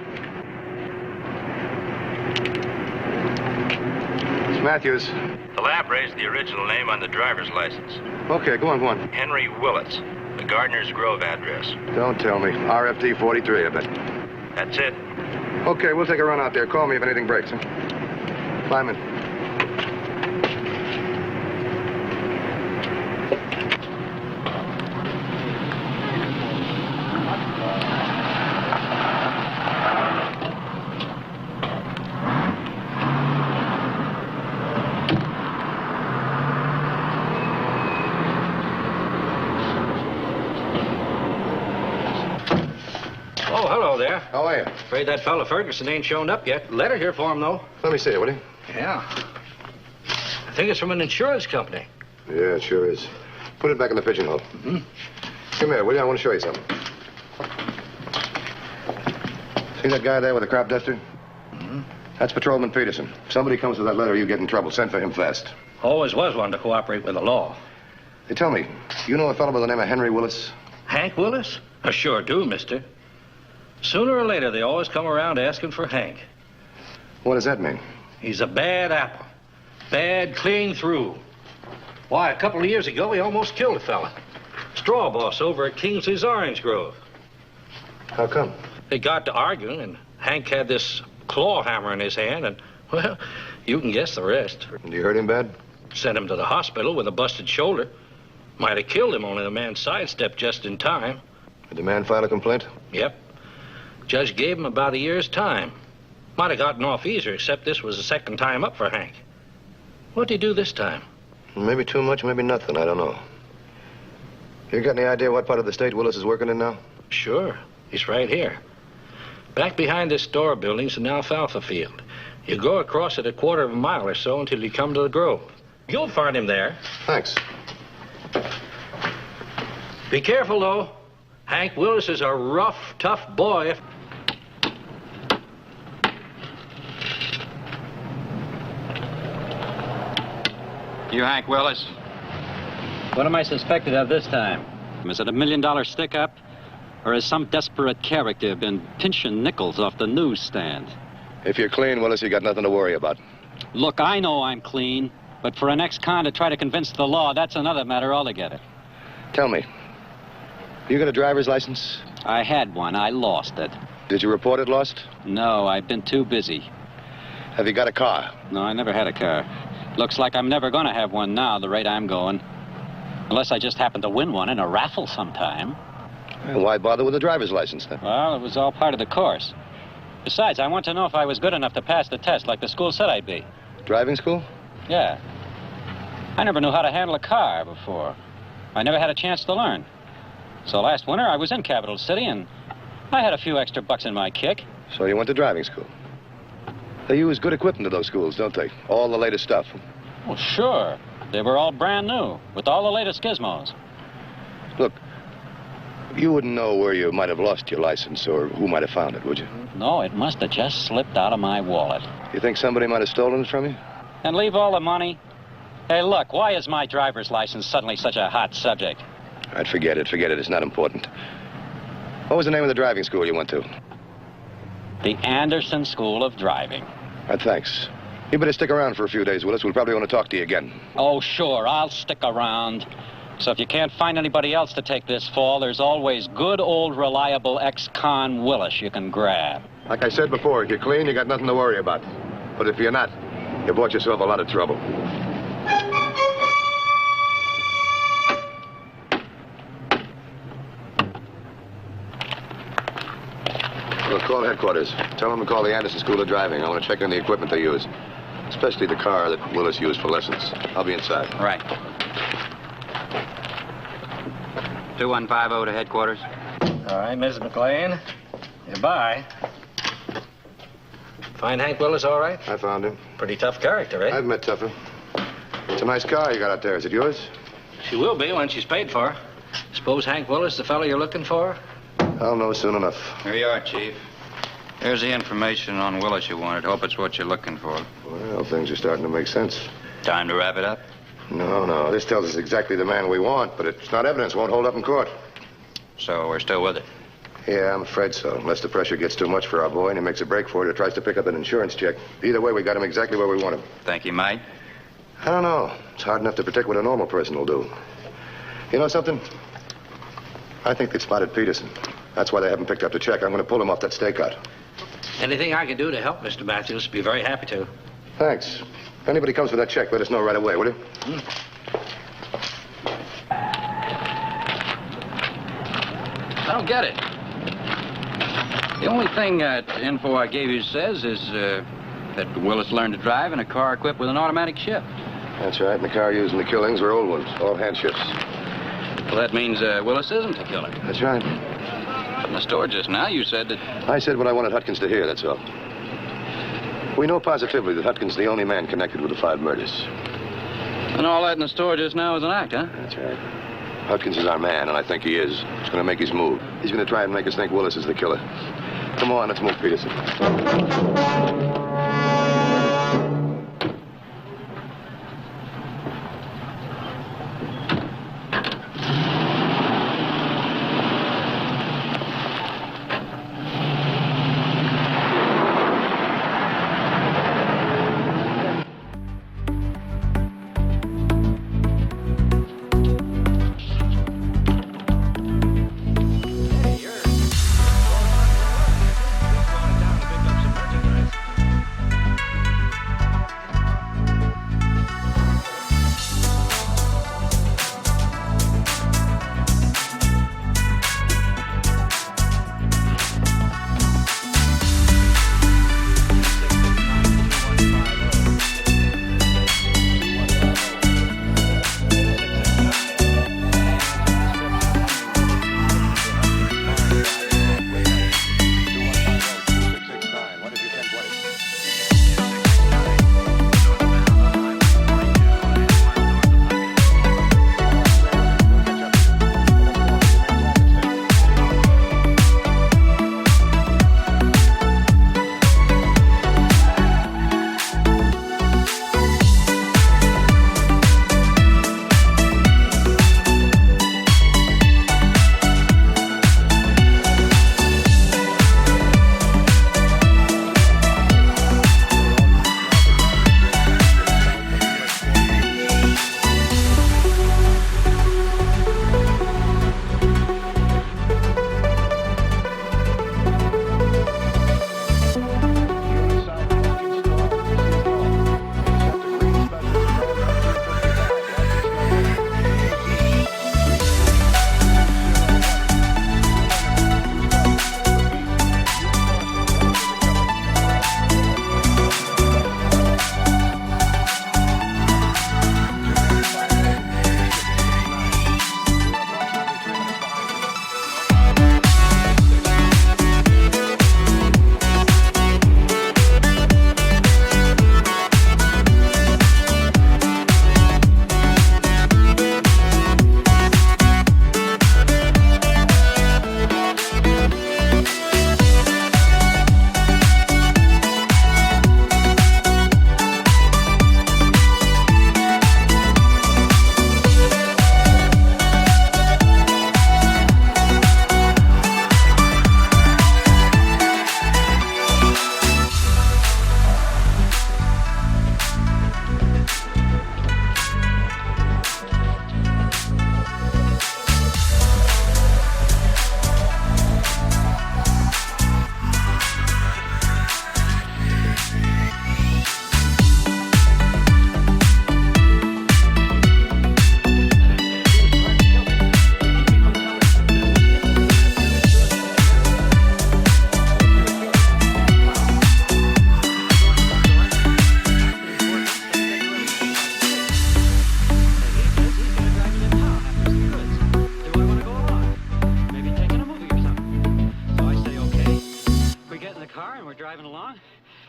[SPEAKER 2] It's Matthews.
[SPEAKER 13] The lab raised the original name on the driver's license.
[SPEAKER 2] Okay, go on, go on.
[SPEAKER 13] Henry Willits, the Gardner's Grove address.
[SPEAKER 2] Don't tell me. RFD 43, I bet.
[SPEAKER 13] That's it.
[SPEAKER 2] Okay, we'll take a run out there. Call me if anything breaks, huh? Climb in.
[SPEAKER 11] Oh, hello there.
[SPEAKER 2] How are you?
[SPEAKER 11] Afraid that fella Ferguson ain't shown up yet. Letter here for him, though.
[SPEAKER 2] Let me see it, will you?
[SPEAKER 11] Yeah. I think it's from an insurance company.
[SPEAKER 2] Yeah, it sure is. Put it back in the pigeonhole.
[SPEAKER 11] Mm-hmm.
[SPEAKER 2] Come here, will you? I want to show you something. See that guy there with the crop duster?
[SPEAKER 11] Mm-hmm.
[SPEAKER 2] That's Patrolman Peterson. If somebody comes with that letter, you get in trouble. Send for him fast.
[SPEAKER 11] Always was one to cooperate with the law.
[SPEAKER 2] Hey, tell me, you know a fellow by the name of Henry Willis?
[SPEAKER 11] Hank Willis? I sure do, mister. Sooner or later, they always come around asking for Hank.
[SPEAKER 2] What does that mean?
[SPEAKER 11] He's a bad apple. Bad clean through. Why, a couple of years ago, he almost killed a fella. Straw boss over at Kingsley's Orange Grove.
[SPEAKER 2] How come?
[SPEAKER 11] They got to arguing, and Hank had this claw hammer in his hand, and, well, you can guess the rest.
[SPEAKER 2] Did you hurt him bad?
[SPEAKER 11] Sent him to the hospital with a busted shoulder. Might have killed him, only the man sidestepped just in time.
[SPEAKER 2] Did the man file a complaint?
[SPEAKER 11] Yep. Judge gave him about a year's time. Might have gotten off easier, except this was the second time up for Hank. What'd he do this time?
[SPEAKER 2] Maybe too much, maybe nothing. I don't know. You got any idea what part of the state Willis is working in now?
[SPEAKER 11] Sure. He's right here. Back behind this store building's an alfalfa field. You go across it a quarter of a mile or so until you come to the grove. You'll find him there.
[SPEAKER 2] Thanks.
[SPEAKER 11] Be careful, though. Hank Willis is a rough, tough boy.
[SPEAKER 16] You Hank Willis? What am I suspected of this time? Is it $1 million stick-up? Or has some desperate character been pinching nickels off the newsstand?
[SPEAKER 2] If you're clean, Willis, you got nothing to worry about.
[SPEAKER 16] Look, I know I'm clean, but for an ex-con to try to convince the law, that's another matter altogether.
[SPEAKER 2] Tell me, you got a driver's license?
[SPEAKER 16] I had one. I lost it.
[SPEAKER 2] Did you report it lost?
[SPEAKER 16] No, I've been too busy.
[SPEAKER 2] Have you got a car?
[SPEAKER 16] No, I never had a car. Looks like I'm never going to have one now, the rate I'm going. Unless I just happen to win one in a raffle sometime.
[SPEAKER 2] Well, why bother with a driver's license, then?
[SPEAKER 16] Well, it was all part of the course. Besides, I want to know if I was good enough to pass the test like the school said I'd be.
[SPEAKER 2] Driving school?
[SPEAKER 16] Yeah. I never knew how to handle a car before. I never had a chance to learn. So last winter, I was in Capital City, and I had a few extra bucks in my kick.
[SPEAKER 2] So you went to driving school? They use good equipment at those schools, don't they? All the latest stuff.
[SPEAKER 16] Well, sure. They were all brand new, with all the latest gizmos.
[SPEAKER 2] Look, you wouldn't know where you might have lost your license or who might have found it, would you?
[SPEAKER 16] No, it must have just slipped out of my wallet.
[SPEAKER 2] You think somebody might have stolen it from you?
[SPEAKER 16] And leave all the money? Hey, look, why is my driver's license suddenly such a hot subject?
[SPEAKER 2] All right, forget it. Forget it. It's not important. What was the name of the driving school you went to?
[SPEAKER 16] The Anderson School of Driving.
[SPEAKER 2] All right, thanks. You better stick around for a few days, Willis. We'll probably want to talk to you again.
[SPEAKER 16] Oh, sure. I'll stick around. So if you can't find anybody else to take this fall, there's always good old reliable ex-con Willis you can grab.
[SPEAKER 2] Like I said before, if you're clean, you got nothing to worry about. But if you're not, you bought yourself a lot of trouble. Well, call headquarters. Tell them to call the Anderson School of Driving. I want to check on the equipment they use, especially the car that Willis used for lessons. I'll be inside.
[SPEAKER 16] Right. 2150 to headquarters.
[SPEAKER 11] All right, Mrs. McLean. Goodbye. Find Hank Willis all right?
[SPEAKER 2] I found him.
[SPEAKER 11] Pretty tough character, eh?
[SPEAKER 2] I've met tougher. It's a nice car you got out there. Is it yours?
[SPEAKER 11] She will be when she's paid for. Suppose Hank Willis the fellow you're looking for?
[SPEAKER 2] I'll know soon enough.
[SPEAKER 16] Here you are, Chief. Here's the information on Willis you wanted. Hope it's what you're looking for.
[SPEAKER 2] Well, things are starting to make sense.
[SPEAKER 16] Time to wrap it up?
[SPEAKER 2] No. This tells us exactly the man we want, but it's not evidence. Won't hold up in court.
[SPEAKER 16] So we're still with it?
[SPEAKER 2] Yeah, I'm afraid so. Unless the pressure gets too much for our boy and he makes a break for it or tries to pick up an insurance check. Either way, we got him exactly where we want him.
[SPEAKER 16] Think he might?
[SPEAKER 2] I don't know. It's hard enough to predict what a normal person will do. You know something? I think they spotted Peterson. That's why they haven't picked up the check. I'm going to pull him off that stakeout.
[SPEAKER 11] Anything I can do to help, Mr. Matthews, be very happy to.
[SPEAKER 2] Thanks. If anybody comes for that check, let us know right away, will you?
[SPEAKER 16] I don't get it. The only thing that info I gave you says is that Willis learned to drive in a car equipped with an automatic shift.
[SPEAKER 2] That's right. And the car used in the killings were old ones, all hand shifts.
[SPEAKER 16] Well, that means Willis isn't a killer.
[SPEAKER 2] That's right.
[SPEAKER 7] In the store just now, you said that...
[SPEAKER 2] I said what I wanted Hutkins to hear, that's all. We know positively that Hutkins is the only man connected with the 5 murders.
[SPEAKER 7] And all that in the store just now is an act, huh?
[SPEAKER 2] That's right. Hutkins is our man, and I think he is. He's going to make his move. He's going to try and make us think Willis is the killer. Come on, let's move, Peterson.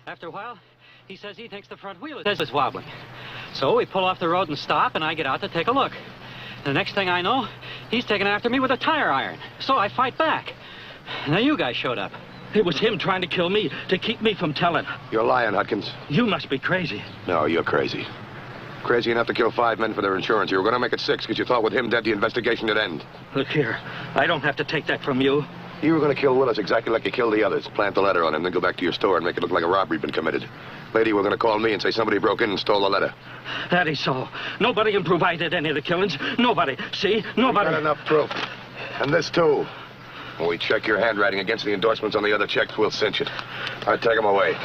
[SPEAKER 16] After a while, he says he thinks the front wheel is wobbling. So we pull off the road and stop, and I get out to take a look. The next thing I know, he's taking after me with a tire iron. So I fight back. Now you guys showed up.
[SPEAKER 11] It was him trying to kill me, to keep me from telling.
[SPEAKER 2] You're lying, Hutkins.
[SPEAKER 11] You must be crazy.
[SPEAKER 2] No, you're crazy. Crazy enough to kill 5 men for their insurance. You were going to make it 6 because you thought with him dead, the investigation would end.
[SPEAKER 11] Look here, I don't have to take that from you.
[SPEAKER 2] You were going to kill Willis exactly like you killed the others. Plant the letter on him, then go back to your store and make it look like a robbery had been committed. Later, you were going to call me and say somebody broke in and stole the letter.
[SPEAKER 11] That is so. Nobody can prove I did any of the killings. Nobody. See? Nobody.
[SPEAKER 2] We've got enough proof. And this, too. When we check your handwriting against the endorsements on the other checks, we'll cinch it. All right, take them away.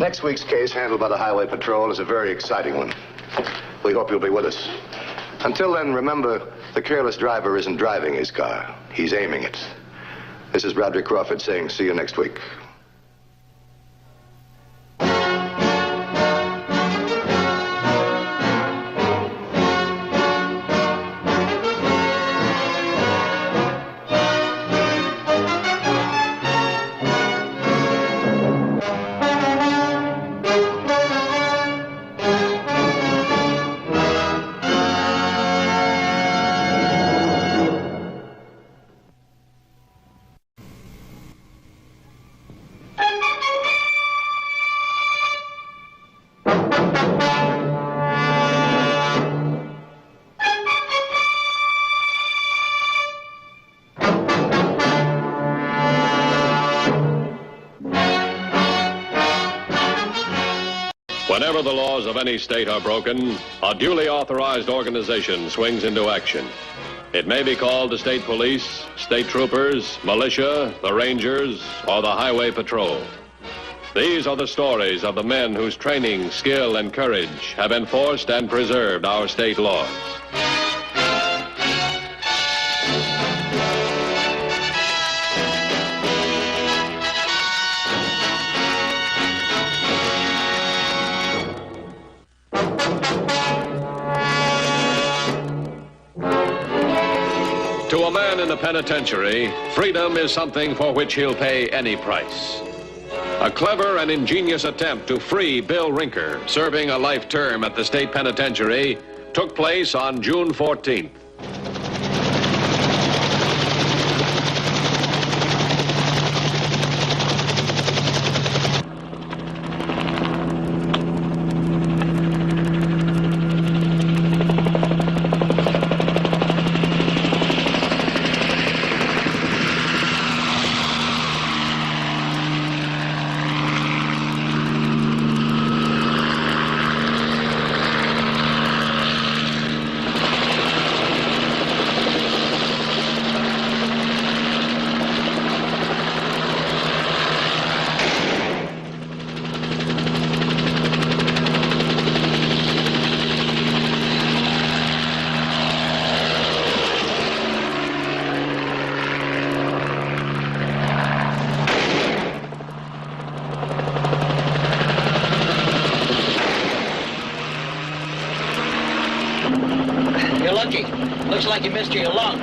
[SPEAKER 2] Next week's case, handled by the Highway Patrol, is a very exciting one. We hope you'll be with us. Until then, remember, the careless driver isn't driving his car. He's aiming it. This is Broderick Crawford saying, see you next week.
[SPEAKER 1] Whenever the laws of any state are broken, a duly authorized organization swings into action. It may be called the state police, state troopers, militia, the rangers, or the highway patrol. These are the stories of the men whose training, skill, and courage have enforced and preserved our state laws. To a man in the penitentiary, freedom is something for which he'll pay any price. A clever and ingenious attempt to free Bill Rinker, serving a life term at the state penitentiary, took place on June 14th.
[SPEAKER 17] Looks like you missed your lung.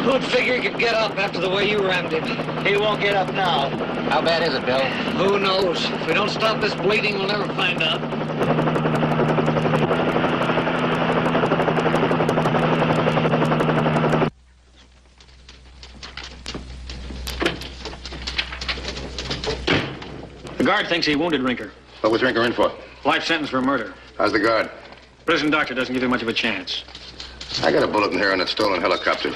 [SPEAKER 17] Who'd figure he could get up after the way you rammed him? He won't get up now.
[SPEAKER 3] How bad is it, Bill?
[SPEAKER 17] Who knows? If we don't stop this bleeding, we'll never find out.
[SPEAKER 15] The guard thinks he wounded Rinker.
[SPEAKER 2] What was Rinker in for?
[SPEAKER 15] Life sentence for murder.
[SPEAKER 2] How's the guard?
[SPEAKER 15] Prison doctor doesn't give him much of a chance.
[SPEAKER 2] I got a bulletin here on that stolen helicopter.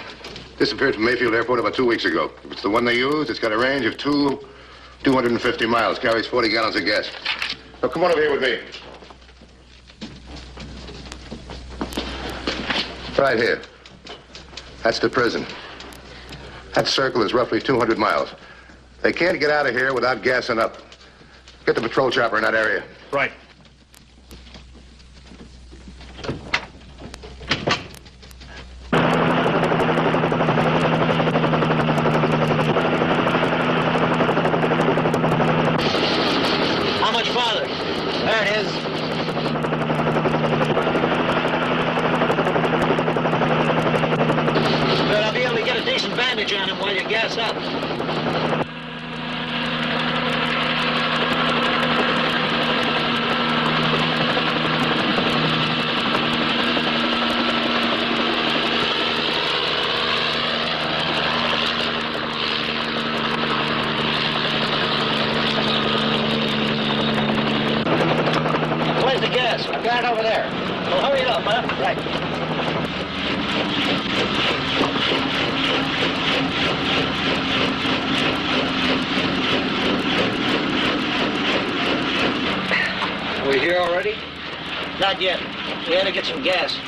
[SPEAKER 2] Disappeared from Mayfield Airport about 2 weeks ago. If it's the one they used, it's got a range of 250 miles. Carries 40 gallons of gas. So come on over here with me. Right here. That's the prison. That circle is roughly 200 miles. They can't get out of here without gassing up. Get the patrol chopper in that area.
[SPEAKER 15] Right.
[SPEAKER 17] Bandage on him while you gas up. Where's the gas? I've got it over there. Well, hurry it up, huh? Right. We here already? Not yet. We had to get some gas.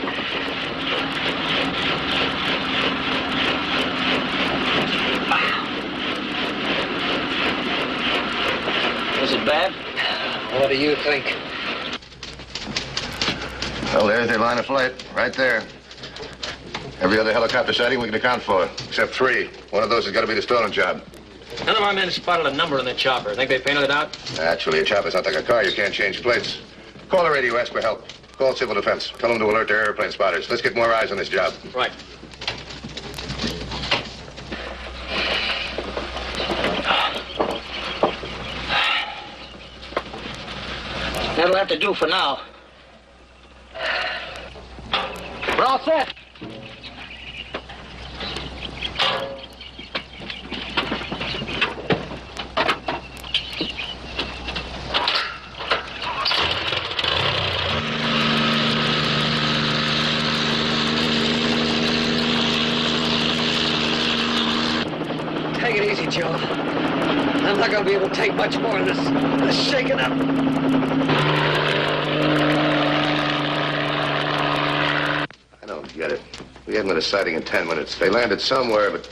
[SPEAKER 17] Was it bad? What do you think?
[SPEAKER 2] Well, there's their line of flight, right there. Every other helicopter sighting we can account for, except 3. One of those has got to be the stolen job.
[SPEAKER 11] None of our men spotted a number on the chopper. Think they painted it out?
[SPEAKER 2] Actually, a chopper's not like a car. You can't change plates. Call the radio, ask for help. Call Civil Defense. Tell them to alert their airplane spotters. Let's get more eyes on this job.
[SPEAKER 11] Right.
[SPEAKER 17] That'll have to do for now. We're all set. Take it easy, Joe. I'm not going to be able to take much more of this shaking up.
[SPEAKER 2] I don't get it. We haven't had a sighting in 10 minutes. They landed somewhere, but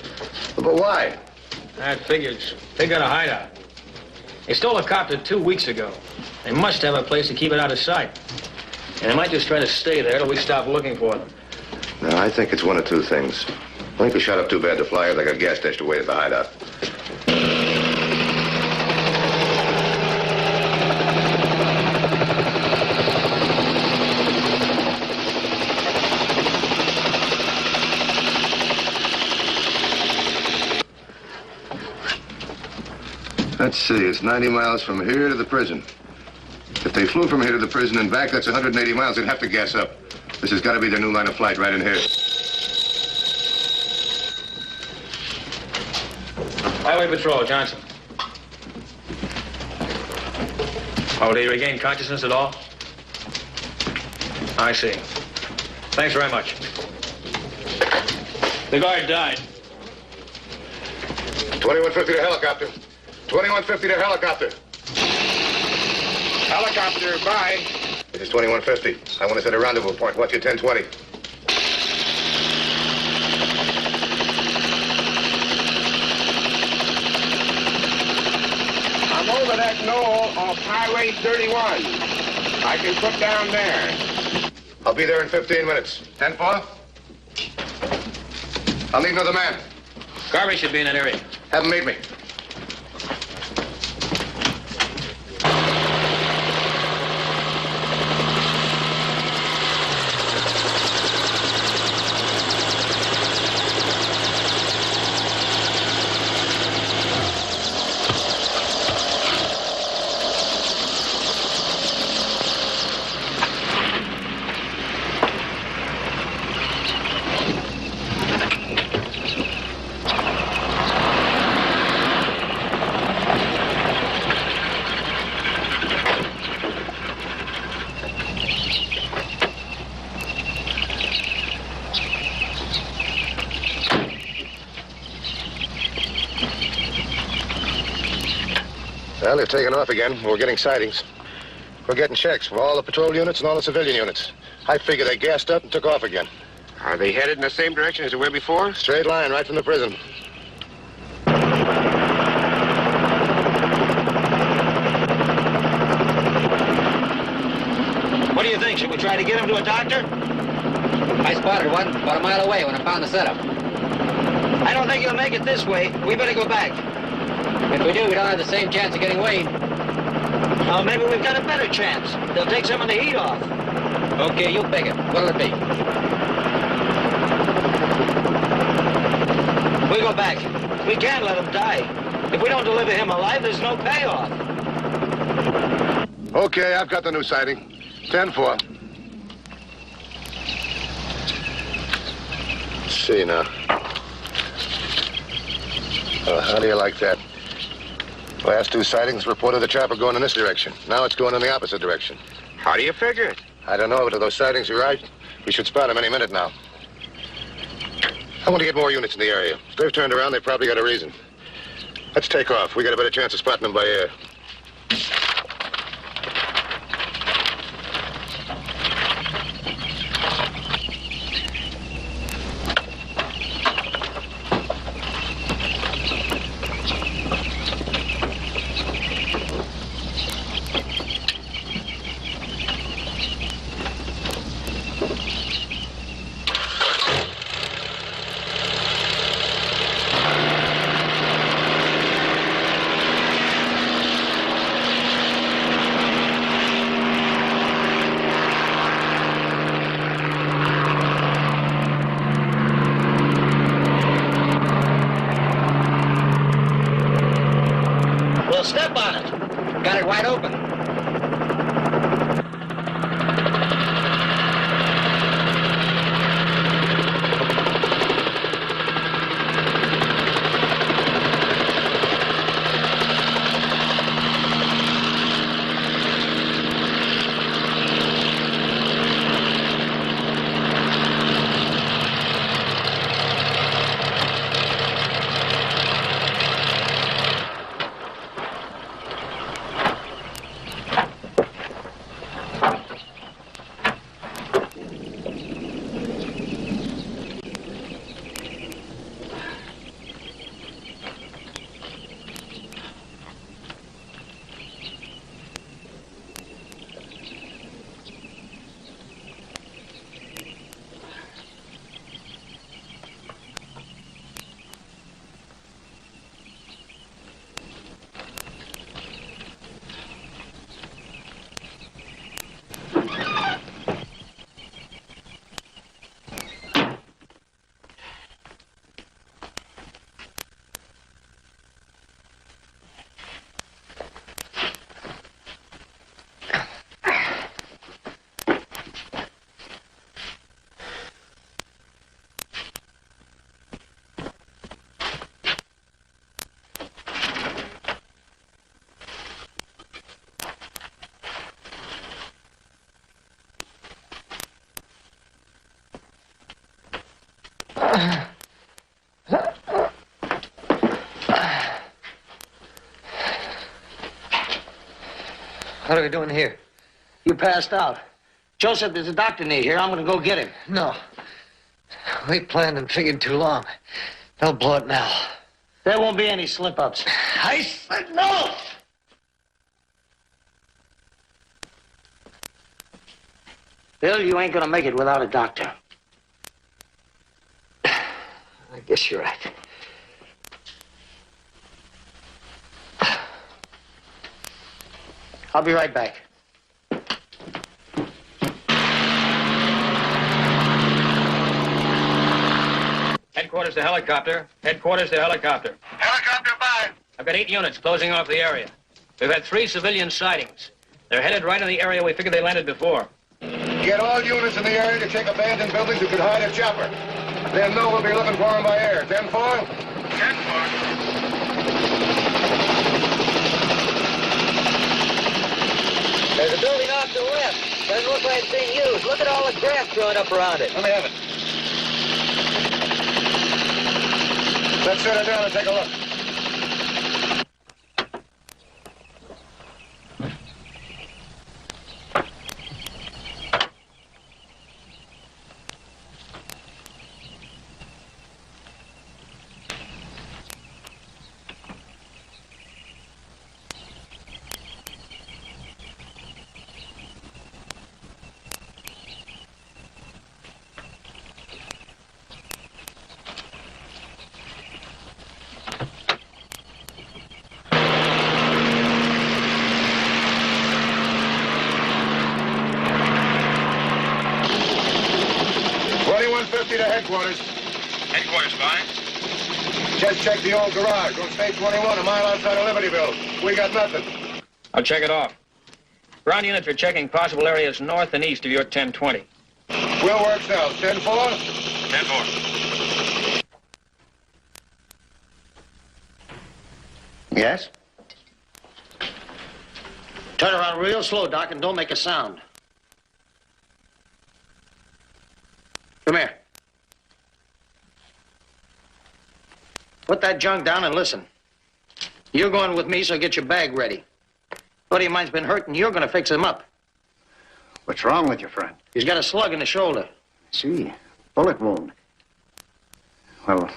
[SPEAKER 2] why?
[SPEAKER 11] That figures. They got a hideout. They stole a copter 2 weeks ago. They must have a place to keep it out of sight. And they might just try to stay there till we stop looking for them.
[SPEAKER 2] No, I think it's one of 2 things. I think we shot up too bad to fly, or they got gas stashed away at the hideout. Let's see, it's 90 miles from here to the prison. If they flew from here to the prison and back, that's 180 miles. They'd have to gas up. This has got to be their new line of flight right in here.
[SPEAKER 11] Highway Patrol, Johnson. Oh, did he regain consciousness at all? I see. Thanks very much. The guard died.
[SPEAKER 2] 2150 to helicopter. 2150 to helicopter.
[SPEAKER 13] Helicopter, bye.
[SPEAKER 2] This is 2150. I want to set a rendezvous point. Watch your 1020.
[SPEAKER 13] I'm over that knoll off Highway 31. I can put down there.
[SPEAKER 2] I'll be there in 15 minutes. 10-4? I'll need another man.
[SPEAKER 11] Garvey should be in that area.
[SPEAKER 2] Have him meet me. Well, they're taking off again. We're getting sightings. We're getting checks from all the patrol units and all the civilian units. I figure they gassed up and took off again.
[SPEAKER 13] Are they headed in the same direction as they were before?
[SPEAKER 2] Straight line right from the prison.
[SPEAKER 17] What do you think? Should we try to get him to a doctor? I spotted one about a mile away when I found the setup. I don't think he'll make it this way. We better go back. If we do, we don't have the same chance of getting Wayne. Oh, maybe we've got a better chance. They'll take some of the heat off. Okay, you pick it. What'll it be? We go back. We can't let him die. If we don't deliver him alive, there's no payoff.
[SPEAKER 2] Okay, I've got the new sighting. 10-4. Let's see now. How do you like that? Last 2 sightings reported the chopper going in this direction. Now it's going in the opposite direction.
[SPEAKER 13] How do you figure it?
[SPEAKER 2] I don't know, but if those sightings are right, we should spot them any minute now. I want to get more units in the area. If they've turned around, they've probably got a reason. Let's take off. We got a better chance of spotting them by air.
[SPEAKER 17] step on it. Got it wide open. What are we doing here? You passed out. Joe said there's a doctor near here. I'm going to go get him. No. We planned and figured too long. They'll blow it now. There won't be any slip-ups. I said no! Bill, you ain't going to make it without a doctor. I guess you're right. I'll be right back.
[SPEAKER 15] Headquarters to helicopter. Headquarters to helicopter.
[SPEAKER 17] Helicopter by.
[SPEAKER 15] I've got 8 units closing off the area. We've had 3 civilian sightings. They're headed right in the area we figured they landed before.
[SPEAKER 2] Get all units in the area to check abandoned buildings who could hide a chopper. Then know we'll be looking for them by air. 10-4? 10-4.
[SPEAKER 17] There's a building off to the left. Doesn't look like it's being used. Look at all the grass growing up around it.
[SPEAKER 2] Let me have it. Let's sit her down and take a look. To headquarters.
[SPEAKER 13] Headquarters, fine.
[SPEAKER 2] Just check the old garage on State 21, a mile outside of Libertyville. We got nothing.
[SPEAKER 15] I'll check it off. Ground units are checking possible areas north and east of your 1020.
[SPEAKER 2] We'll work south. 10-4?
[SPEAKER 13] 10-4.
[SPEAKER 17] Yes? Turn around real slow, Doc, and don't make a sound. Come here. Put that junk down and listen. You're going with me, so get your bag ready. Buddy of mine's been hurt, and you're going to fix him up.
[SPEAKER 10] What's wrong with your friend?
[SPEAKER 17] He's got a slug in the shoulder.
[SPEAKER 10] See, bullet wound. Well,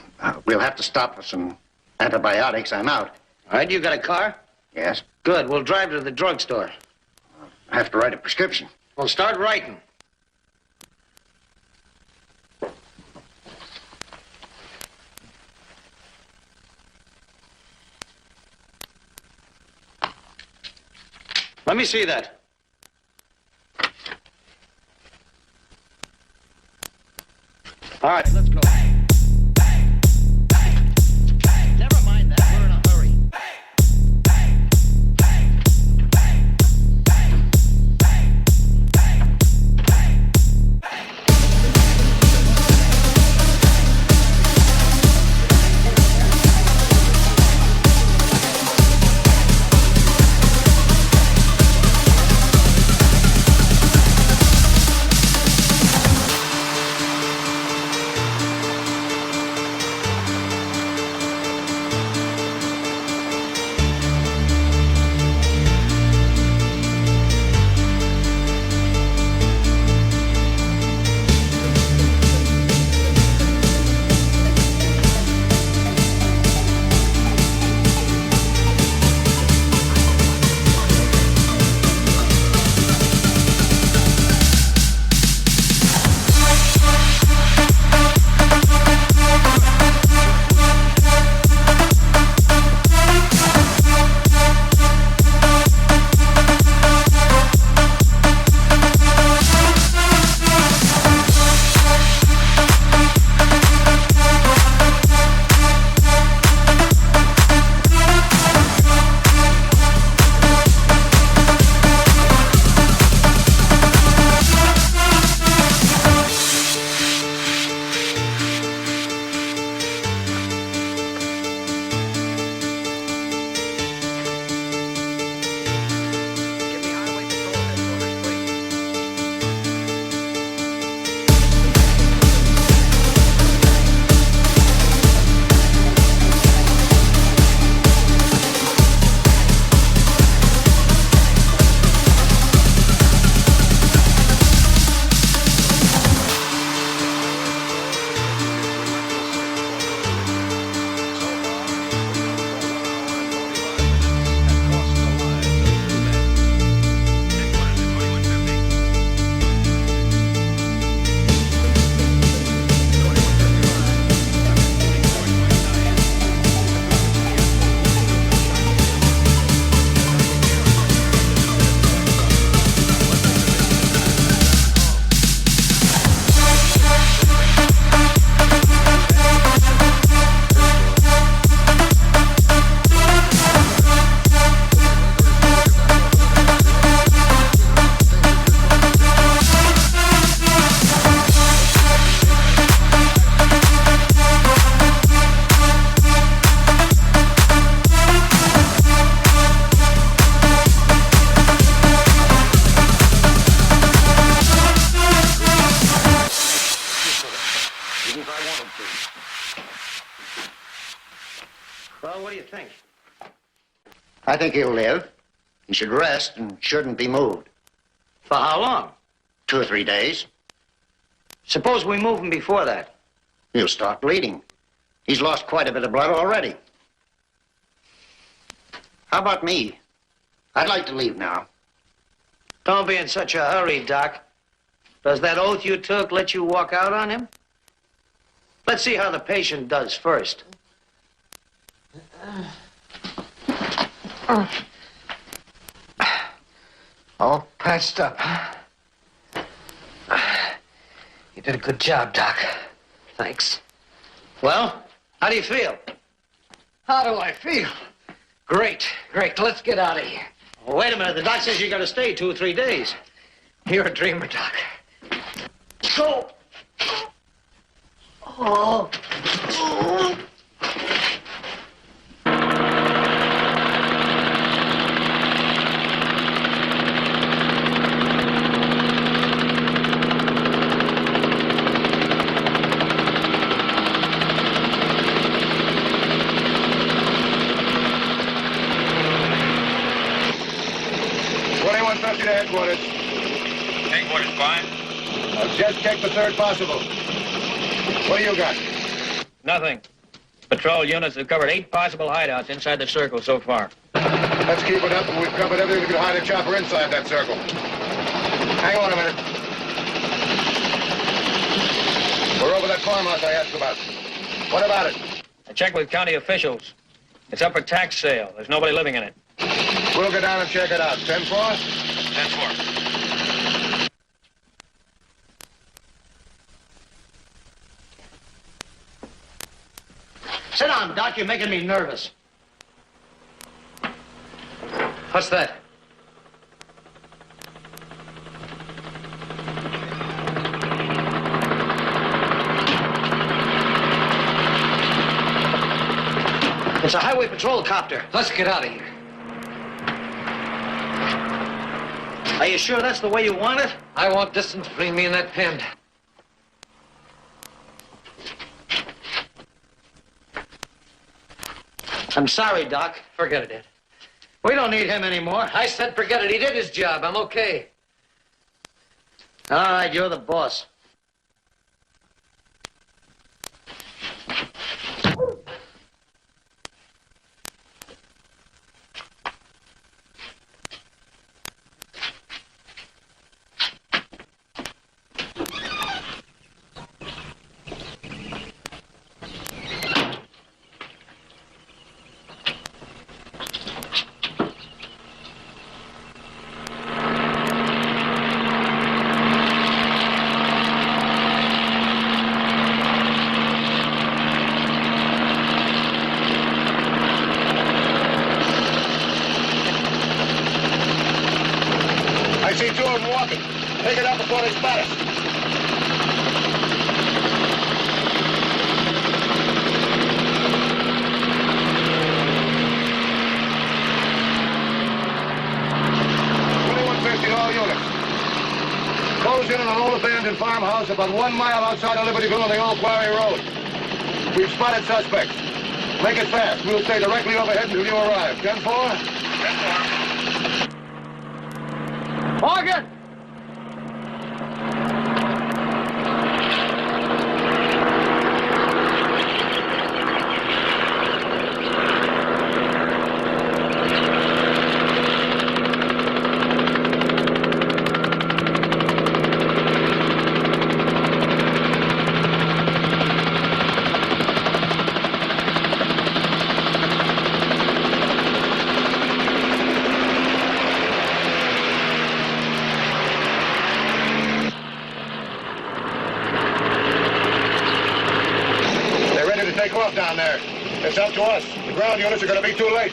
[SPEAKER 10] we'll have to stop for some antibiotics. I'm out.
[SPEAKER 17] All right, you got a car?
[SPEAKER 10] Yes.
[SPEAKER 17] Good. We'll drive to the drugstore.
[SPEAKER 10] I have to write a prescription.
[SPEAKER 17] Well, start writing. Let me see that. All right, let's go. Never mind that. We're in a hurry.
[SPEAKER 10] if I wanted to. Well, what do you think? I think he'll live. He should rest and shouldn't be moved.
[SPEAKER 17] For how long?
[SPEAKER 10] 2 or 3 days.
[SPEAKER 17] Suppose we move him before that.
[SPEAKER 10] He'll start bleeding. He's lost quite a bit of blood already. How about me? I'd like to leave now.
[SPEAKER 17] Don't be in such a hurry, Doc. Does that oath you took let you walk out on him? Let's see how the patient does first.
[SPEAKER 10] All patched up.
[SPEAKER 17] You did a good job, Doc. Thanks. Well, how do you feel?
[SPEAKER 10] How do I feel?
[SPEAKER 17] Great, great. Let's get out of here. Oh, wait a minute. The doc says you got to stay 2 or 3 days. You're a dreamer, Doc.
[SPEAKER 10] Go! Oh. Oh.
[SPEAKER 2] To headquarters.
[SPEAKER 13] Headquarters fine?
[SPEAKER 2] I've just checked the third possible. What do you got?
[SPEAKER 15] Nothing. Patrol units have covered 8 possible hideouts inside the circle so far.
[SPEAKER 2] Let's keep it up, and we've covered everything we can hide a chopper inside that circle. Hang on a minute. We're over that farmhouse I asked about. What about it?
[SPEAKER 15] I checked with county officials. It's up for tax sale. There's nobody living in it.
[SPEAKER 2] We'll go down and check it out. 10-4?
[SPEAKER 15] 10-4.
[SPEAKER 17] Sit down, Doc. You're making me nervous. What's that? It's a highway patrol copter. Let's get out of here. Are you sure that's the way you want it? I want distance between me and that pen. I'm sorry, Doc. Forget it, Ed. We don't need him anymore. I said forget it. He did his job. I'm okay. All right, you're the boss.
[SPEAKER 2] Take it up before they spot us. All units. Close in on an old abandoned farmhouse about 1 mile outside of Libertyville on the Old Quarry Road. We've spotted suspects. Make it fast. We'll stay directly overhead until you arrive. 10-4?
[SPEAKER 17] 10-4. Morgan!
[SPEAKER 2] Down there. It's up to us. The ground units are going to be too late.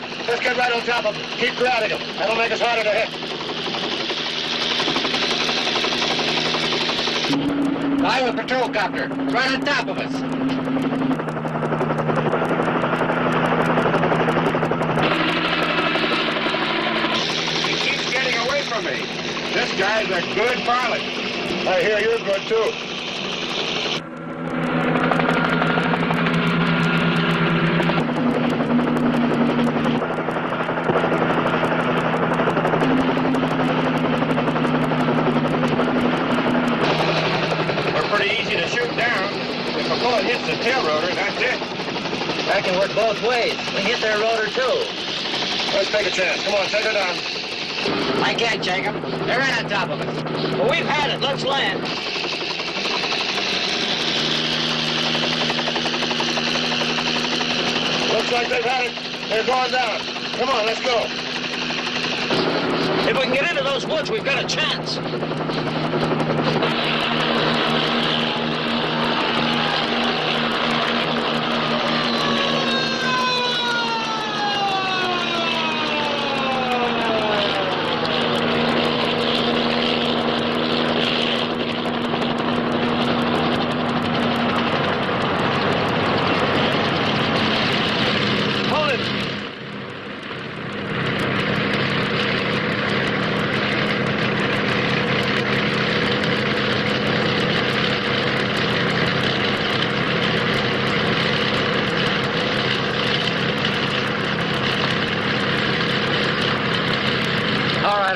[SPEAKER 2] right. Let's get right on top of them. Keep crowding them. That'll make us harder to hit.
[SPEAKER 17] Highway patrol copter. Right on top of us.
[SPEAKER 2] He keeps getting away from me. This guy's a good pilot. I hear you're good, too.
[SPEAKER 17] Bullet hits the tail rotor, that's it. That can work both ways. We hit their rotor, too.
[SPEAKER 2] Let's take a chance. Come on, take her down.
[SPEAKER 17] I can't shake them. They're right on top of us. Well, we've had it. Let's land.
[SPEAKER 2] Looks like they've had it. They're going down. Come on, let's go.
[SPEAKER 17] If we can get into those woods, we've got a chance.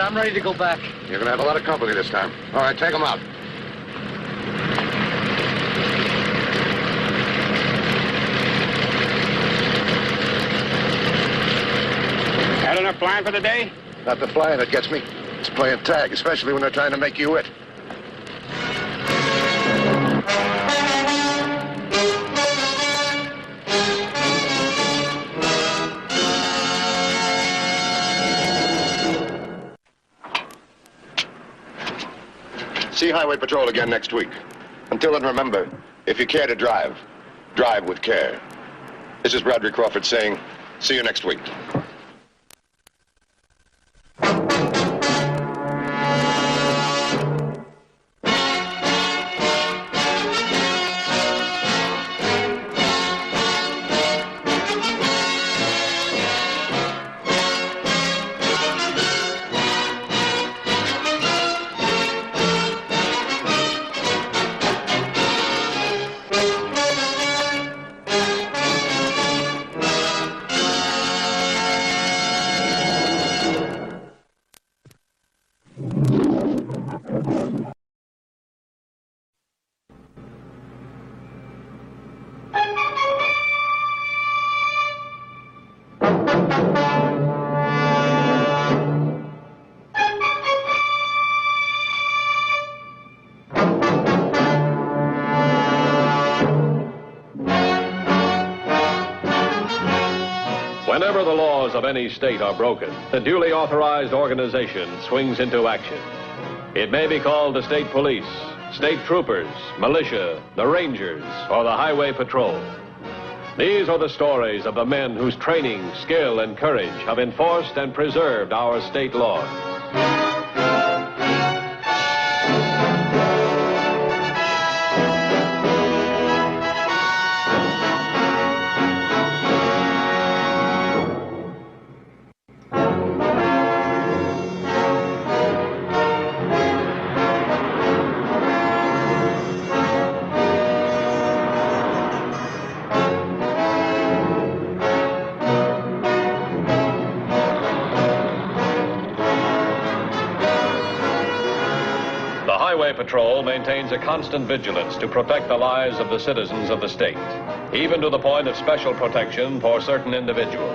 [SPEAKER 2] I'm ready to go back. You're gonna have a lot of company this time. All right, take them out.
[SPEAKER 13] Had enough flying for the day?
[SPEAKER 2] Not the flying that gets me. It's playing tag, especially when they're trying to make you it. See Highway Patrol again next week. Until then, remember, if you care to drive, drive with care. This is Bradley Crawford saying, see you next week.
[SPEAKER 1] Whenever the laws of any state are broken, the duly authorized organization swings into action. It may be called the state police, state troopers, militia, the rangers, or the highway patrol. These are the stories of the men whose training, skill, and courage have enforced and preserved our state laws. Patrol maintains a constant vigilance to protect the lives of the citizens of the state, even to the point of special protection for certain individuals.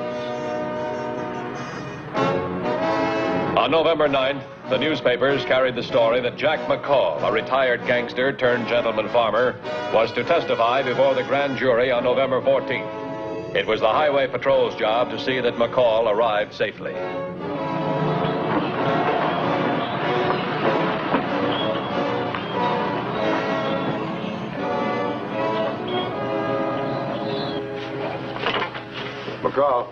[SPEAKER 1] On November 9th, the newspapers carried the story that Jack McCall, a retired gangster turned gentleman farmer, was to testify before the grand jury on November 14th. It was the Highway Patrol's job to see that McCall arrived safely.
[SPEAKER 2] McCall.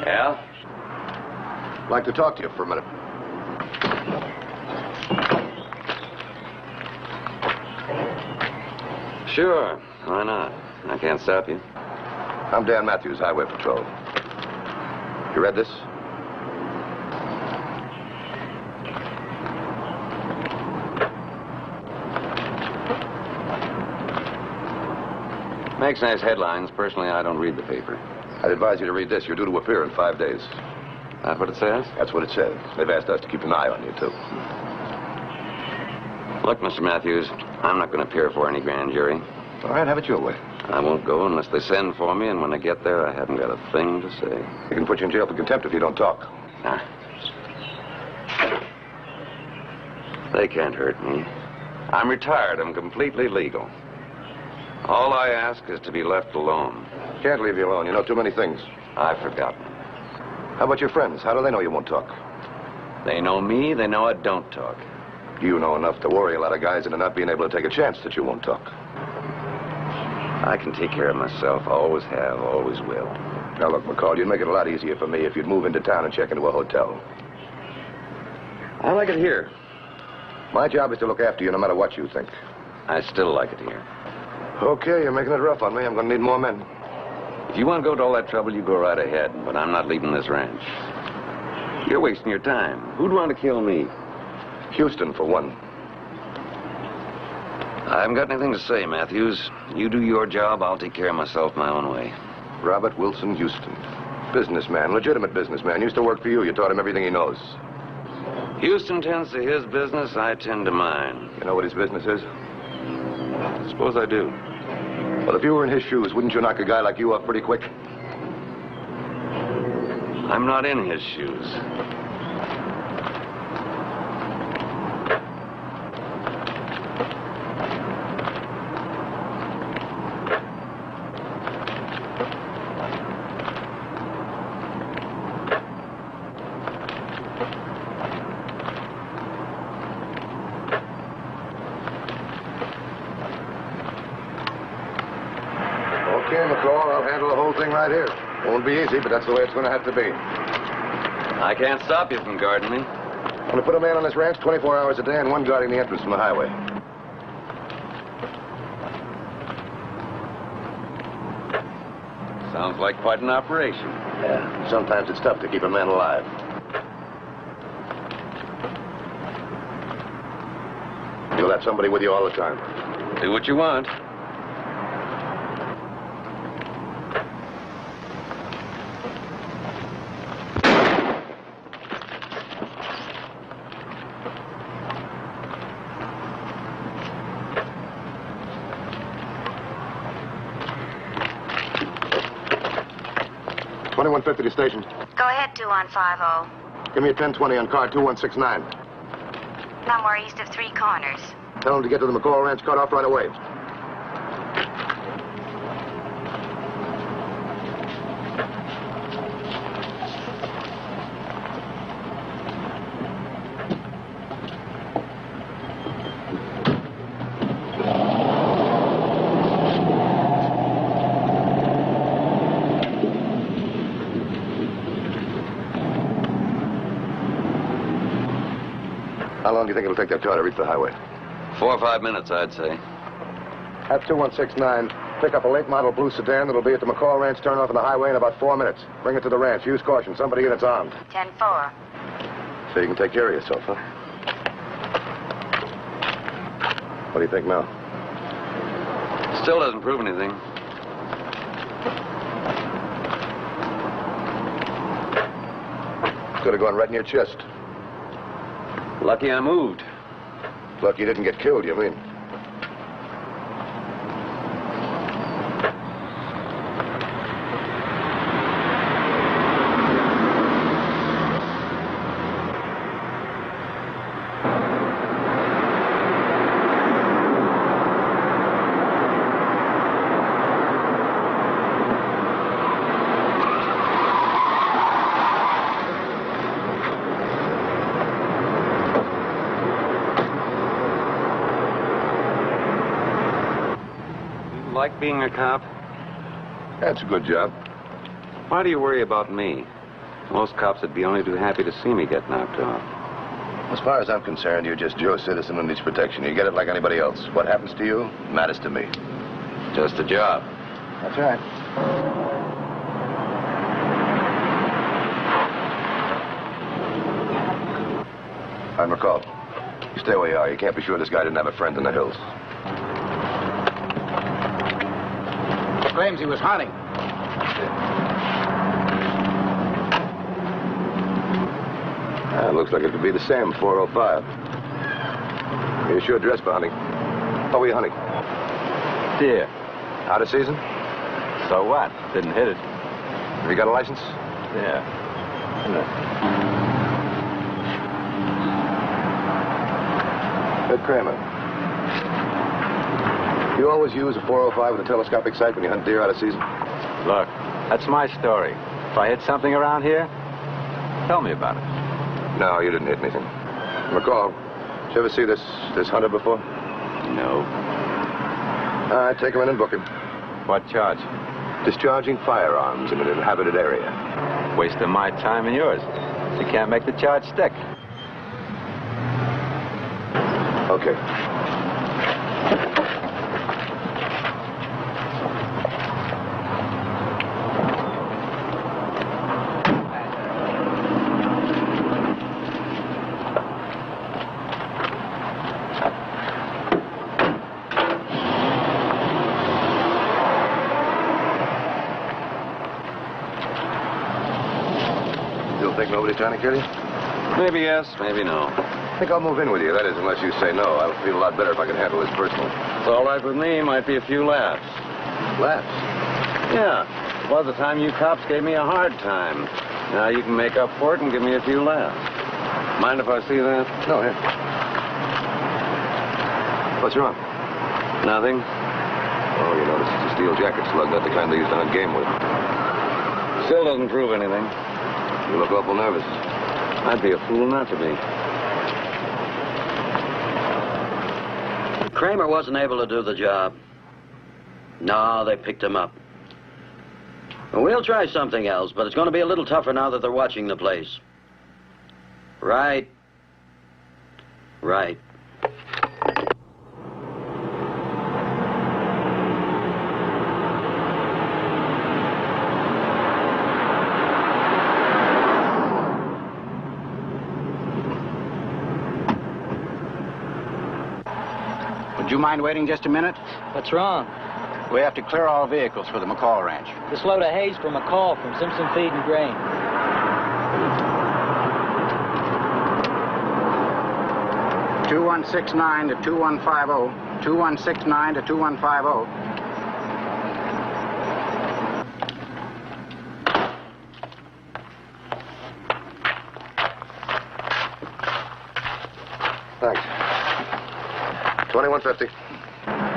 [SPEAKER 18] Al?
[SPEAKER 2] I'd like to talk to you for a minute.
[SPEAKER 18] Sure. Why not? I can't stop you.
[SPEAKER 2] I'm Dan Matthews, Highway Patrol. You read this?
[SPEAKER 18] Makes nice headlines. Personally, I don't read the paper.
[SPEAKER 2] I'd advise you to read this. You're due to appear in 5 days.
[SPEAKER 18] That's what it says?
[SPEAKER 2] That's what it says. They've asked us to keep an eye on you, too.
[SPEAKER 18] Look, Mr. Matthews, I'm not going to appear for any grand jury.
[SPEAKER 2] All right, have it your way.
[SPEAKER 18] I won't go unless they send for me, and when I get there, I haven't got a thing to say.
[SPEAKER 2] They can put you in jail for contempt if you don't talk.
[SPEAKER 18] Nah. They can't hurt me. I'm retired. I'm completely legal. All I ask is to be left alone.
[SPEAKER 2] Can't leave you alone. You know too many things.
[SPEAKER 18] I've forgotten.
[SPEAKER 2] How about your friends? How do they know you won't talk?
[SPEAKER 18] They know me. They know I don't talk.
[SPEAKER 2] You know enough to worry a lot of guys into not being able to take a chance that you won't talk.
[SPEAKER 18] I can take care of myself. Always have, always will.
[SPEAKER 2] Now, look, McCall, you'd make it a lot easier for me if you'd move into town and check into a hotel.
[SPEAKER 18] I like it here.
[SPEAKER 2] My job is to look after you no matter what you think.
[SPEAKER 18] I still like it here.
[SPEAKER 2] Okay, you're making it rough on me. I'm going to need more men.
[SPEAKER 18] If you want to go to all that trouble, you go right ahead. But I'm not leaving this ranch. You're wasting your time. Who'd want to kill me?
[SPEAKER 2] Houston, for one.
[SPEAKER 18] I haven't got anything to say, Matthews. You do your job, I'll take care of myself my own way.
[SPEAKER 2] Robert Wilson Houston. Businessman, legitimate businessman. Used to work for you. You taught him everything he knows.
[SPEAKER 18] Houston tends to his business, I tend to mine.
[SPEAKER 2] You know what his business is?
[SPEAKER 18] I suppose I do.
[SPEAKER 2] Well, if you were in his shoes, wouldn't you knock a guy like you up pretty quick?
[SPEAKER 18] I'm not in his shoes.
[SPEAKER 2] Right here. Won't be easy, but that's the way it's going to have to be.
[SPEAKER 18] I can't stop you from guarding me.
[SPEAKER 2] I'm going to put a man on this ranch 24 hours a day and one guarding the entrance from the highway.
[SPEAKER 18] Sounds like quite an operation.
[SPEAKER 2] Yeah, sometimes it's tough to keep a man alive. You'll have somebody with you all the time.
[SPEAKER 18] Do what you want.
[SPEAKER 2] $21.50 to station.
[SPEAKER 8] Go ahead, 2150.
[SPEAKER 2] Give me a 1020 on car 2169.
[SPEAKER 8] Somewhere east of Three Corners.
[SPEAKER 2] Tell them to get to the McCall Ranch cutoff right away. How long do you think it'll take that car to reach the highway?
[SPEAKER 18] 4 or 5 minutes, I'd say.
[SPEAKER 2] Have 2169. Pick up a late model blue sedan that'll be at the McCall Ranch turnoff on the highway in about 4 minutes. Bring it to the ranch. Use caution. Somebody in it's armed.
[SPEAKER 8] 10-4.
[SPEAKER 2] So you can take care of yourself, huh? What do you think now?
[SPEAKER 18] Still doesn't prove anything.
[SPEAKER 2] Could have gone right in your chest.
[SPEAKER 18] Lucky I moved.
[SPEAKER 2] Lucky you didn't get killed, you mean?
[SPEAKER 18] Like being a cop?
[SPEAKER 2] That's a good job.
[SPEAKER 18] Why do you worry about me? Most cops would be only too happy to see me get knocked off.
[SPEAKER 2] As far as I'm concerned, you're just Joe citizen who needs protection. You get it like anybody else. What happens to you matters to me.
[SPEAKER 18] Just a job.
[SPEAKER 2] That's right. All right, McCall. You stay where you are. You can't be sure this guy didn't have a friend in the hills.
[SPEAKER 10] He claims he was hunting.
[SPEAKER 2] Looks like it could be the same 405. You're sure dressed for hunting. What were you hunting?
[SPEAKER 18] Deer.
[SPEAKER 2] Out of season?
[SPEAKER 18] So what? Didn't hit it.
[SPEAKER 2] Have you got a license?
[SPEAKER 18] Yeah.
[SPEAKER 2] Ed Kramer. You always use a 405 with a telescopic sight when you hunt deer out of season?
[SPEAKER 18] Look, that's my story. If I hit something around here, tell me about it.
[SPEAKER 2] No, you didn't hit anything. McCall, did you ever see this hunter before?
[SPEAKER 18] No.
[SPEAKER 2] All right, take him in and book him.
[SPEAKER 18] What charge?
[SPEAKER 2] Discharging firearms in an inhabited area.
[SPEAKER 18] Waste of my time and yours. You can't make the charge stick.
[SPEAKER 2] Okay. Think nobody's trying to kill you?
[SPEAKER 18] Maybe yes, maybe no.
[SPEAKER 2] I think I'll move in with you. That is, unless you say no. I'll feel a lot better if I can handle this personally.
[SPEAKER 18] It's all right with me. Might be a few laughs.
[SPEAKER 2] Laughs?
[SPEAKER 18] Yeah. It was the time you cops gave me a hard time. Now you can make up for it and give me a few laughs. Mind if I see that?
[SPEAKER 2] No, here. What's wrong?
[SPEAKER 18] Nothing.
[SPEAKER 2] Oh, you notice it's a steel jacket slug, not the kind they used to hunt game with.
[SPEAKER 18] Still doesn't prove anything.
[SPEAKER 2] You look awful nervous.
[SPEAKER 18] I'd be a fool not to be.
[SPEAKER 19] Kramer wasn't able to do the job. No, they picked him up. We'll try something else, but it's going to be a little tougher now that they're watching the place. Right. Right.
[SPEAKER 10] Would you mind waiting just a minute?
[SPEAKER 20] What's wrong?
[SPEAKER 10] We have to clear all vehicles for the McCall Ranch.
[SPEAKER 20] This load of hay's from McCall from Simpson Feed and Grain.
[SPEAKER 10] 2169 to 2150. 2169 to 2150.
[SPEAKER 2] Thanks. 2150.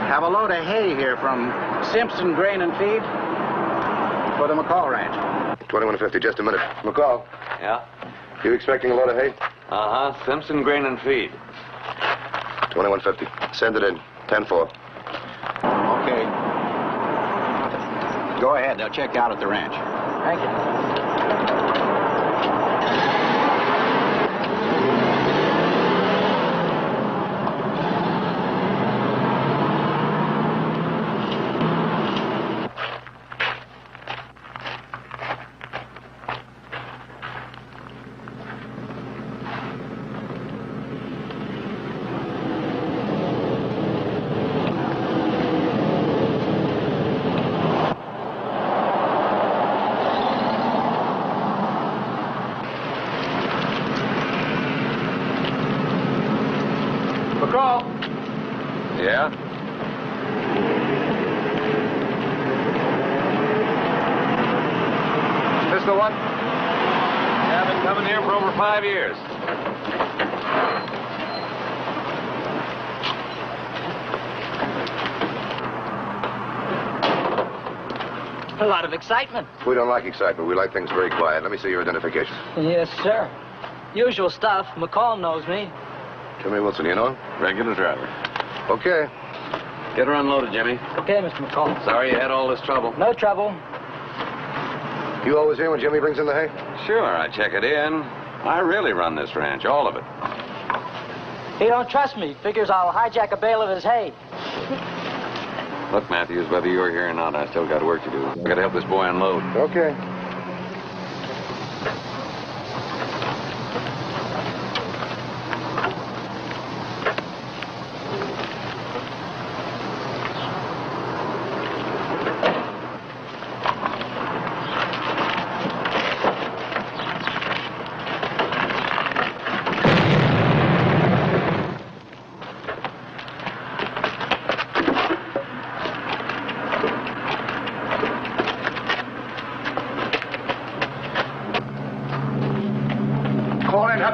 [SPEAKER 10] Have a load of hay here from Simpson Grain and Feed for the McCall Ranch.
[SPEAKER 2] 2150, just a minute. McCall.
[SPEAKER 18] Yeah?
[SPEAKER 2] You expecting a load of hay?
[SPEAKER 18] Uh-huh. Simpson Grain and Feed.
[SPEAKER 2] 2150. Send it in. 10-4.
[SPEAKER 10] Okay. Go ahead. They'll check out at the ranch.
[SPEAKER 20] Thank you.
[SPEAKER 2] McCall.
[SPEAKER 18] Yeah?
[SPEAKER 2] This the one?
[SPEAKER 18] Yeah, I've been coming here for over 5 years.
[SPEAKER 20] A lot of excitement.
[SPEAKER 2] We don't like excitement. We like things very quiet. Let me see your identification.
[SPEAKER 20] Yes, sir. Usual stuff. McCall knows me.
[SPEAKER 2] Jimmy Wilson, you know him?
[SPEAKER 18] Regular driver.
[SPEAKER 2] Okay.
[SPEAKER 18] Get her unloaded, Jimmy.
[SPEAKER 20] Okay, Mr. McCall.
[SPEAKER 18] Sorry you had all this trouble.
[SPEAKER 20] No trouble.
[SPEAKER 2] You always here when Jimmy brings in the hay?
[SPEAKER 18] Sure, I check it in. I really run this ranch, all of it.
[SPEAKER 20] He don't trust me. Figures I'll hijack a bale of his hay.
[SPEAKER 18] Look, Matthews, whether you're here or not, I still got work to do. I gotta help this boy unload.
[SPEAKER 2] Okay.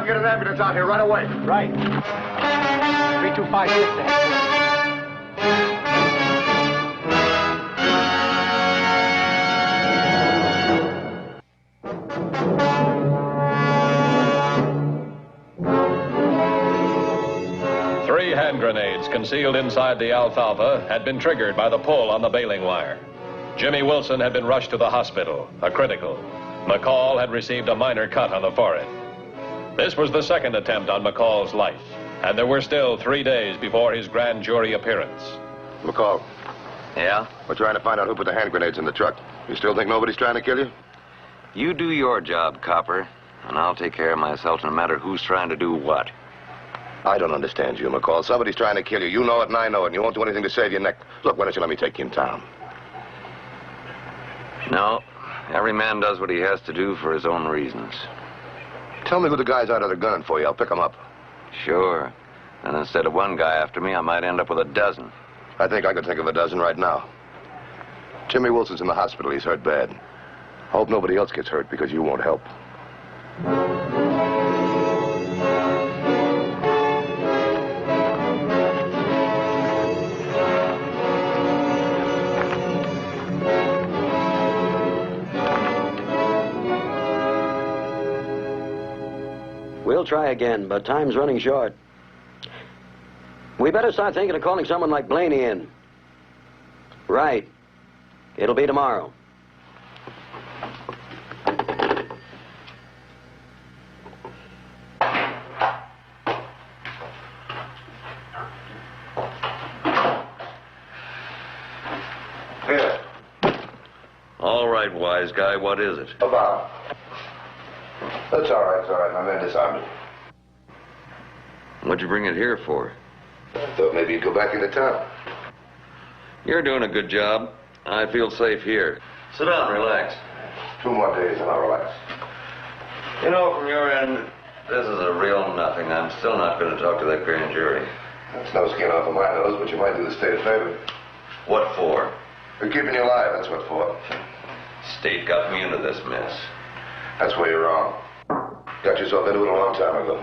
[SPEAKER 2] Get an ambulance out here right away.
[SPEAKER 20] Right. 3256 then.
[SPEAKER 1] Three hand grenades concealed inside the alfalfa had been triggered by the pull on the baling wire. Jimmy Wilson had been rushed to the hospital, a critical. McCall had received a minor cut on the forehead. This was the second attempt on McCall's life, and there were still 3 days before his grand jury appearance.
[SPEAKER 2] McCall.
[SPEAKER 18] Yeah?
[SPEAKER 2] We're trying to find out who put the hand grenades in the truck. You still think nobody's trying to kill you?
[SPEAKER 18] You do your job, Copper, and I'll take care of myself no matter who's trying to do what.
[SPEAKER 2] I don't understand you, McCall. Somebody's trying to kill you. You know it and I know it, and you won't do anything to save your neck. Look, why don't you let me take you in town?
[SPEAKER 18] No, every man does what he has to do for his own reasons.
[SPEAKER 2] Tell me who the guys are that are gunning for you. I'll pick them up.
[SPEAKER 18] Sure. And instead of one guy after me, I might end up with a dozen.
[SPEAKER 2] I think I could think of a dozen right now. Jimmy Wilson's in the hospital. He's hurt bad. I hope nobody else gets hurt because you won't help.
[SPEAKER 19] We'll try again, but time's running short. We better start thinking of calling someone like Blaney in. Right. It'll be tomorrow.
[SPEAKER 2] Here.
[SPEAKER 18] All right, wise guy, what is it?
[SPEAKER 2] About. That's all right, it's all right. My men disarmed it.
[SPEAKER 18] What'd you bring it here for?
[SPEAKER 2] I thought maybe you'd go back into town.
[SPEAKER 18] You're doing a good job. I feel safe here. Sit down, relax.
[SPEAKER 2] 2 more days and I'll relax.
[SPEAKER 18] You know, from your end, this is a real nothing. I'm still not going to talk to that grand jury.
[SPEAKER 2] That's no skin off of my nose, but you might do the state a favor.
[SPEAKER 18] What for?
[SPEAKER 2] For keeping you alive, that's what for.
[SPEAKER 18] State got me into this mess.
[SPEAKER 2] That's where you're wrong. Got yourself into it a long time ago.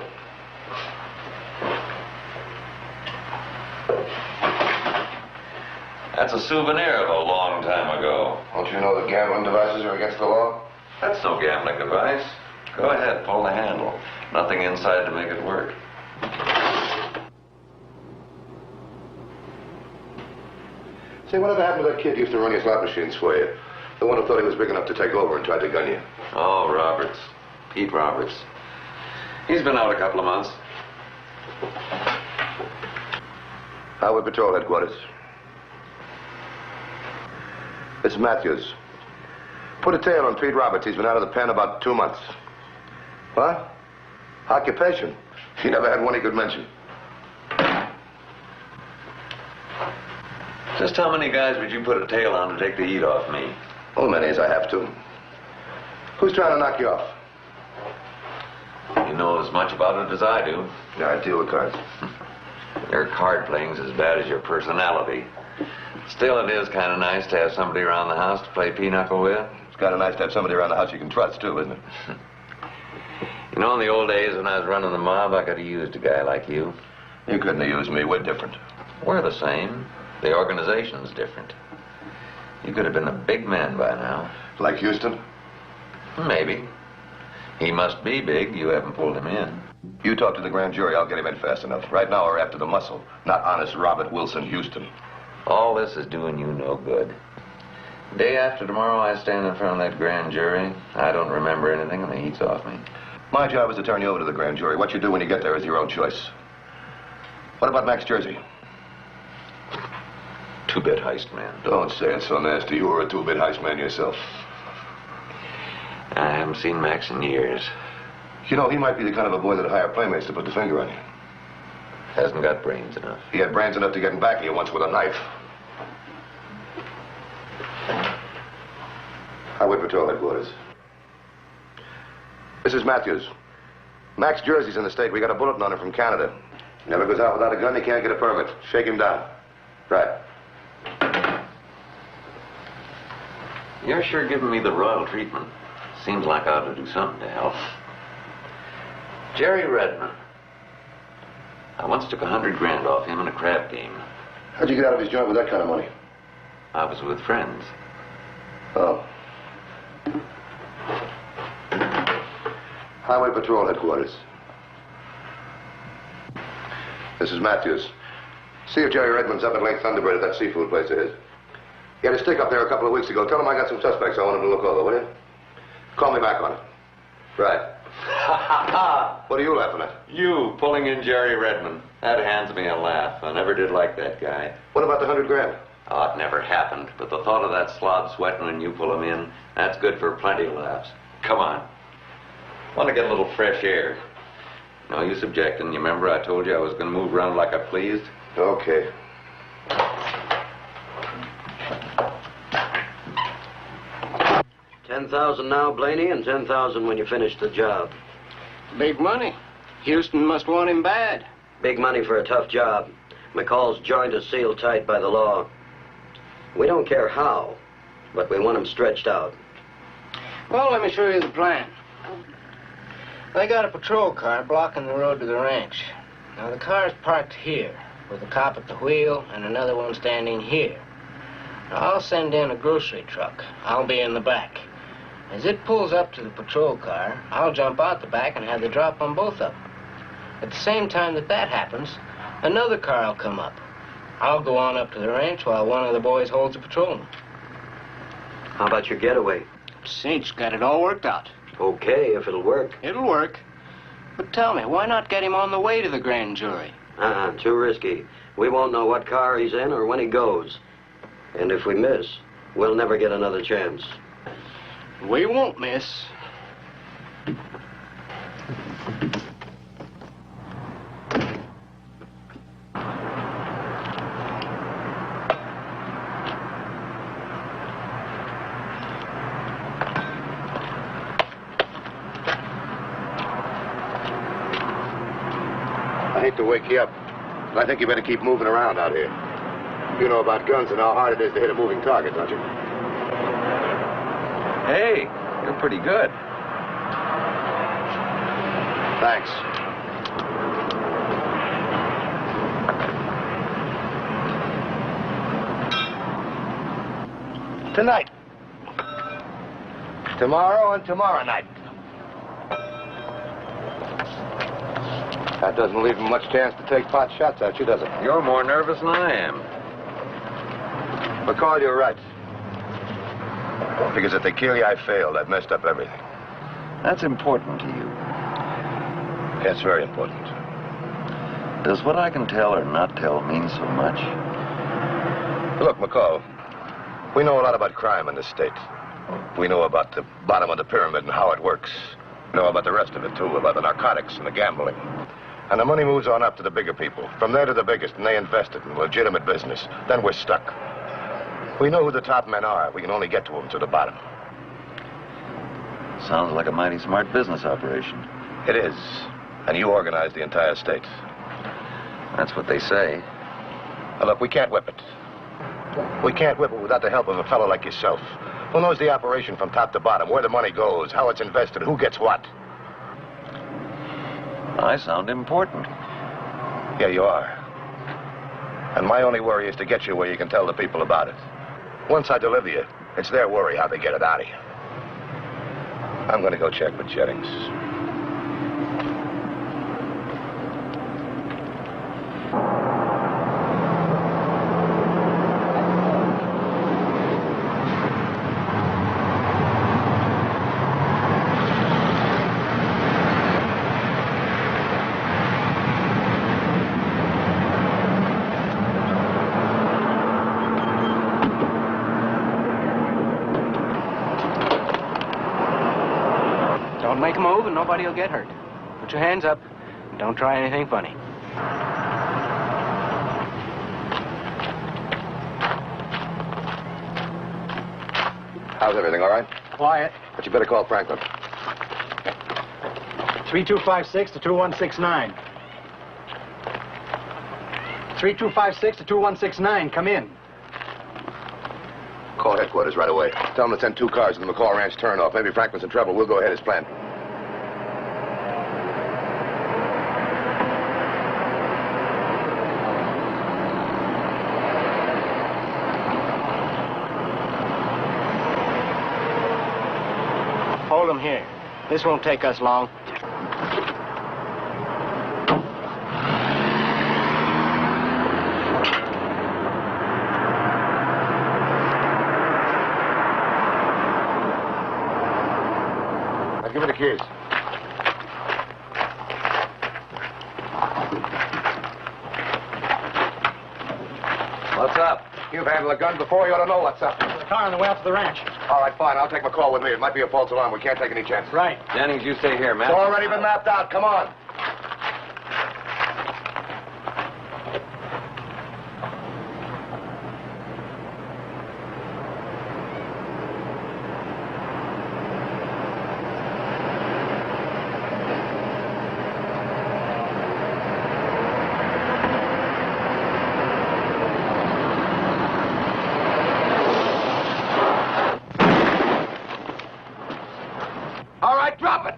[SPEAKER 18] That's a souvenir of a long time ago.
[SPEAKER 2] Don't you know that gambling devices are against the law?
[SPEAKER 18] That's no gambling device. Go ahead, pull the handle. Nothing inside to make it work.
[SPEAKER 2] Say, whatever happened to that kid who used to run your slot machines for you? The one who thought he was big enough to take over and tried to gun you.
[SPEAKER 18] Oh, Roberts. Pete Roberts. He's been out a couple of months.
[SPEAKER 2] Highway Patrol Headquarters. It's Matthews. Put a tail on Pete Roberts. He's been out of the pen about 2 months. What? Occupation. He never had one he could mention.
[SPEAKER 18] Just how many guys would you put a tail on to take the heat off me?
[SPEAKER 2] Well, many as I have to. Who's trying to knock you off?
[SPEAKER 18] You know as much about it as I do.
[SPEAKER 2] Yeah, I deal with cards.
[SPEAKER 18] Your card playing's as bad as your personality. Still, it is kind of nice to have somebody around the house to play pinochle with.
[SPEAKER 2] It's kind of nice to have somebody around the house you can trust, too, isn't it?
[SPEAKER 18] You know, in the old days when I was running the mob, I could have used a guy like you.
[SPEAKER 2] You couldn't have used me. We're different.
[SPEAKER 18] We're the same. The organization's different. You could have been a big man by now.
[SPEAKER 2] Like Houston?
[SPEAKER 18] Maybe. He must be big. You haven't pulled him in.
[SPEAKER 2] You talk to the grand jury. I'll get him in fast enough. Right now, we're after the muscle, not honest Robert Wilson Houston.
[SPEAKER 18] All this is doing you no good. Day after tomorrow, I stand in front of that grand jury. I don't remember anything, and the heat's off me.
[SPEAKER 2] My job is to turn you over to the grand jury. What you do when you get there is your own choice. What about Max Jersey?
[SPEAKER 18] Two-bit heist man.
[SPEAKER 2] Don't say it so nasty. You were a two-bit heist man yourself.
[SPEAKER 18] I haven't seen Max in years.
[SPEAKER 2] You know, he might be the kind of a boy that'd hire playmates to put the finger on you.
[SPEAKER 18] Hasn't got brains enough.
[SPEAKER 2] He had brains enough to get back at you once with a knife. Highway Patrol Headquarters. Mrs. Matthews. Max Jersey's in the state. We got a bulletin on him from Canada. Never goes out without a gun. He can't get a permit. Shake him down. Right.
[SPEAKER 18] You're sure giving me the royal treatment. Seems like I ought to do something to help. Jerry Redmond. I once took $100,000 off him in a crab game.
[SPEAKER 2] How'd you get out of his joint with that kind of money?
[SPEAKER 18] I was with friends.
[SPEAKER 2] Oh. Highway Patrol Headquarters. Mrs. Matthews. See if Jerry Redmond's up at Lake Thunderbird at that seafood place of his. He had a stick up there a couple of weeks ago. Tell him I got some suspects I want him to look over, will you? Call me back on it. Right. What are you laughing at?
[SPEAKER 18] You pulling in Jerry Redmond. That hands me a laugh. I never did like that guy.
[SPEAKER 2] What about the $100,000?
[SPEAKER 18] Oh, it never happened. But the thought of that slob sweating when you pull him in, that's good for plenty of laughs. Come on. Want to get a little fresh air. No use objecting. You remember I told you I was going to move around like I pleased?
[SPEAKER 2] Okay.
[SPEAKER 19] $10,000 now, Blaney, and $10,000 when you finish the job.
[SPEAKER 15] Big money. Houston must want him bad.
[SPEAKER 19] Big money for a tough job. McCall's joint is sealed tight by the law. We don't care how, but we want him stretched out.
[SPEAKER 15] Well, let me show you the plan. They got a patrol car blocking the road to the ranch. Now, the car's parked here, with a cop at the wheel and another one standing here. Now, I'll send in a grocery truck. I'll be in the back. As it pulls up to the patrol car, I'll jump out the back and have the drop on both of them. At the same time that happens, another car will come up. I'll go on up to the ranch while one of the boys holds the patrolman.
[SPEAKER 19] How about your getaway?
[SPEAKER 15] Cinch got it all worked out.
[SPEAKER 19] Okay, if it'll work.
[SPEAKER 15] It'll work. But tell me, why not get him on the way to the grand jury?
[SPEAKER 19] Too risky. We won't know what car he's in or when he goes. And if we miss, we'll never get another chance.
[SPEAKER 15] We won't miss.
[SPEAKER 2] I hate to wake you up, but I think you better keep moving around out here. You know about guns and how hard it is to hit a moving target, don't you?
[SPEAKER 18] Hey, you're pretty good.
[SPEAKER 2] Thanks. Tonight. Tomorrow and tomorrow night. That doesn't leave him much chance to take pot shots at you, does it?
[SPEAKER 18] You're more nervous than I am.
[SPEAKER 2] McCall, you're right. Because if they kill you, I failed. I've messed up everything.
[SPEAKER 18] That's important to you.
[SPEAKER 2] Yes, very important.
[SPEAKER 18] Does what I can tell or not tell mean so much?
[SPEAKER 2] Look, McCall, we know a lot about crime in this state. We know about the bottom of the pyramid and how it works. We know about the rest of it, too, about the narcotics and the gambling. And the money moves on up to the bigger people. From there to the biggest, and they invest it in legitimate business. Then we're stuck. We know who the top men are. We can only get to them to the bottom.
[SPEAKER 18] Sounds like a mighty smart business operation.
[SPEAKER 2] It is. And you organize the entire state.
[SPEAKER 18] That's what they say.
[SPEAKER 2] Now, look, we can't whip it. We can't whip it without the help of a fellow like yourself, who knows the operation from top to bottom, where the money goes, how it's invested, who gets what.
[SPEAKER 18] I sound important.
[SPEAKER 2] Yeah, you are. And my only worry is to get you where you can tell the people about it. Once I deliver you, it's their worry how they get it out of you. I'm going to go check with Jennings.
[SPEAKER 15] make a move and nobody will get hurt. Put your hands up and don't try anything funny.
[SPEAKER 2] How's everything, all right?
[SPEAKER 20] Quiet.
[SPEAKER 2] But you better call Franklin.
[SPEAKER 20] 3256 to 2169. 3256 to 2169. Come in.
[SPEAKER 2] Call headquarters right away. Tell them to send 2 cars to the McCall Ranch turnoff. Maybe Franklin's in trouble. We'll go ahead as planned.
[SPEAKER 20] Hold them here. This won't take us long.
[SPEAKER 2] Give me the keys.
[SPEAKER 18] What's up?
[SPEAKER 2] You've handled a gun before. You ought to know what's up.
[SPEAKER 20] The car on the way out to the ranch.
[SPEAKER 2] All right, fine. I'll take McCall with me. It might be a false alarm. We can't take any chances.
[SPEAKER 20] Right.
[SPEAKER 18] Jennings, you stay here, man.
[SPEAKER 2] It's already been mapped out. Come on. All right, drop it.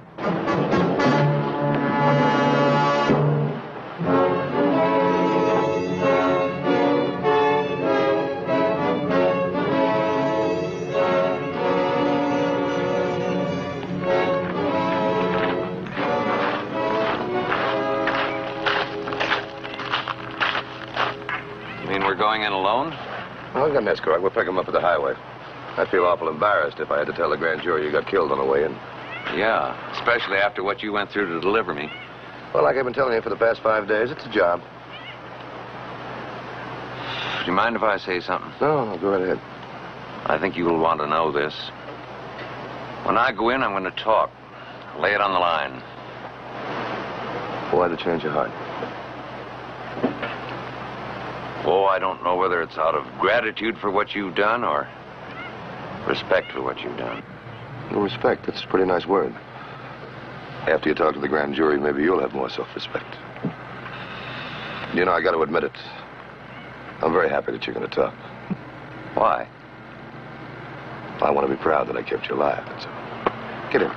[SPEAKER 18] You mean we're going in alone?
[SPEAKER 2] Well, I've got an escort. We'll pick him up at the highway. I'd feel awful embarrassed if I had to tell the grand jury you got killed on the way in.
[SPEAKER 18] Yeah, especially after what you went through to deliver me.
[SPEAKER 2] Well, like I've been telling you for the past 5 days, it's a job.
[SPEAKER 18] Do you mind if I say something?
[SPEAKER 2] No, go right ahead.
[SPEAKER 18] I think you will want to know this. When I go in, I'm going to talk. Lay it on the line.
[SPEAKER 2] Why the change of heart?
[SPEAKER 18] Oh, I don't know whether it's out of gratitude for what you've done or respect for what you've done.
[SPEAKER 2] Well, respect, that's a pretty nice word. After you talk to the grand jury, maybe you'll have more self-respect. You know, I got to admit it. I'm very happy that you're going to talk.
[SPEAKER 18] Why?
[SPEAKER 2] I want to be proud that I kept you alive, that's all. Get in.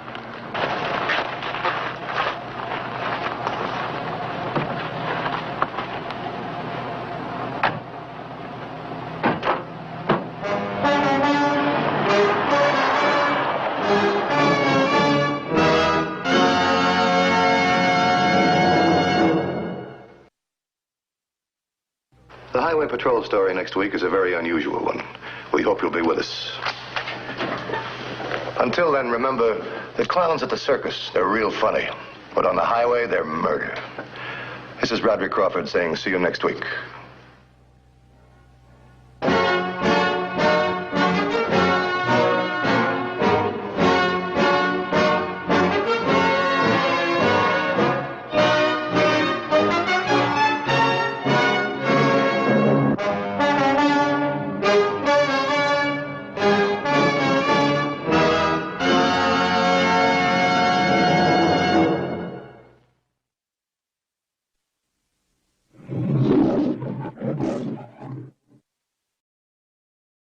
[SPEAKER 2] The Highway Patrol story next week is a very unusual one. We hope you'll be with us. Until then, remember, the clowns at the circus, they're real funny. But on the highway, they're murder. This is Roderick Crawford saying see you next week.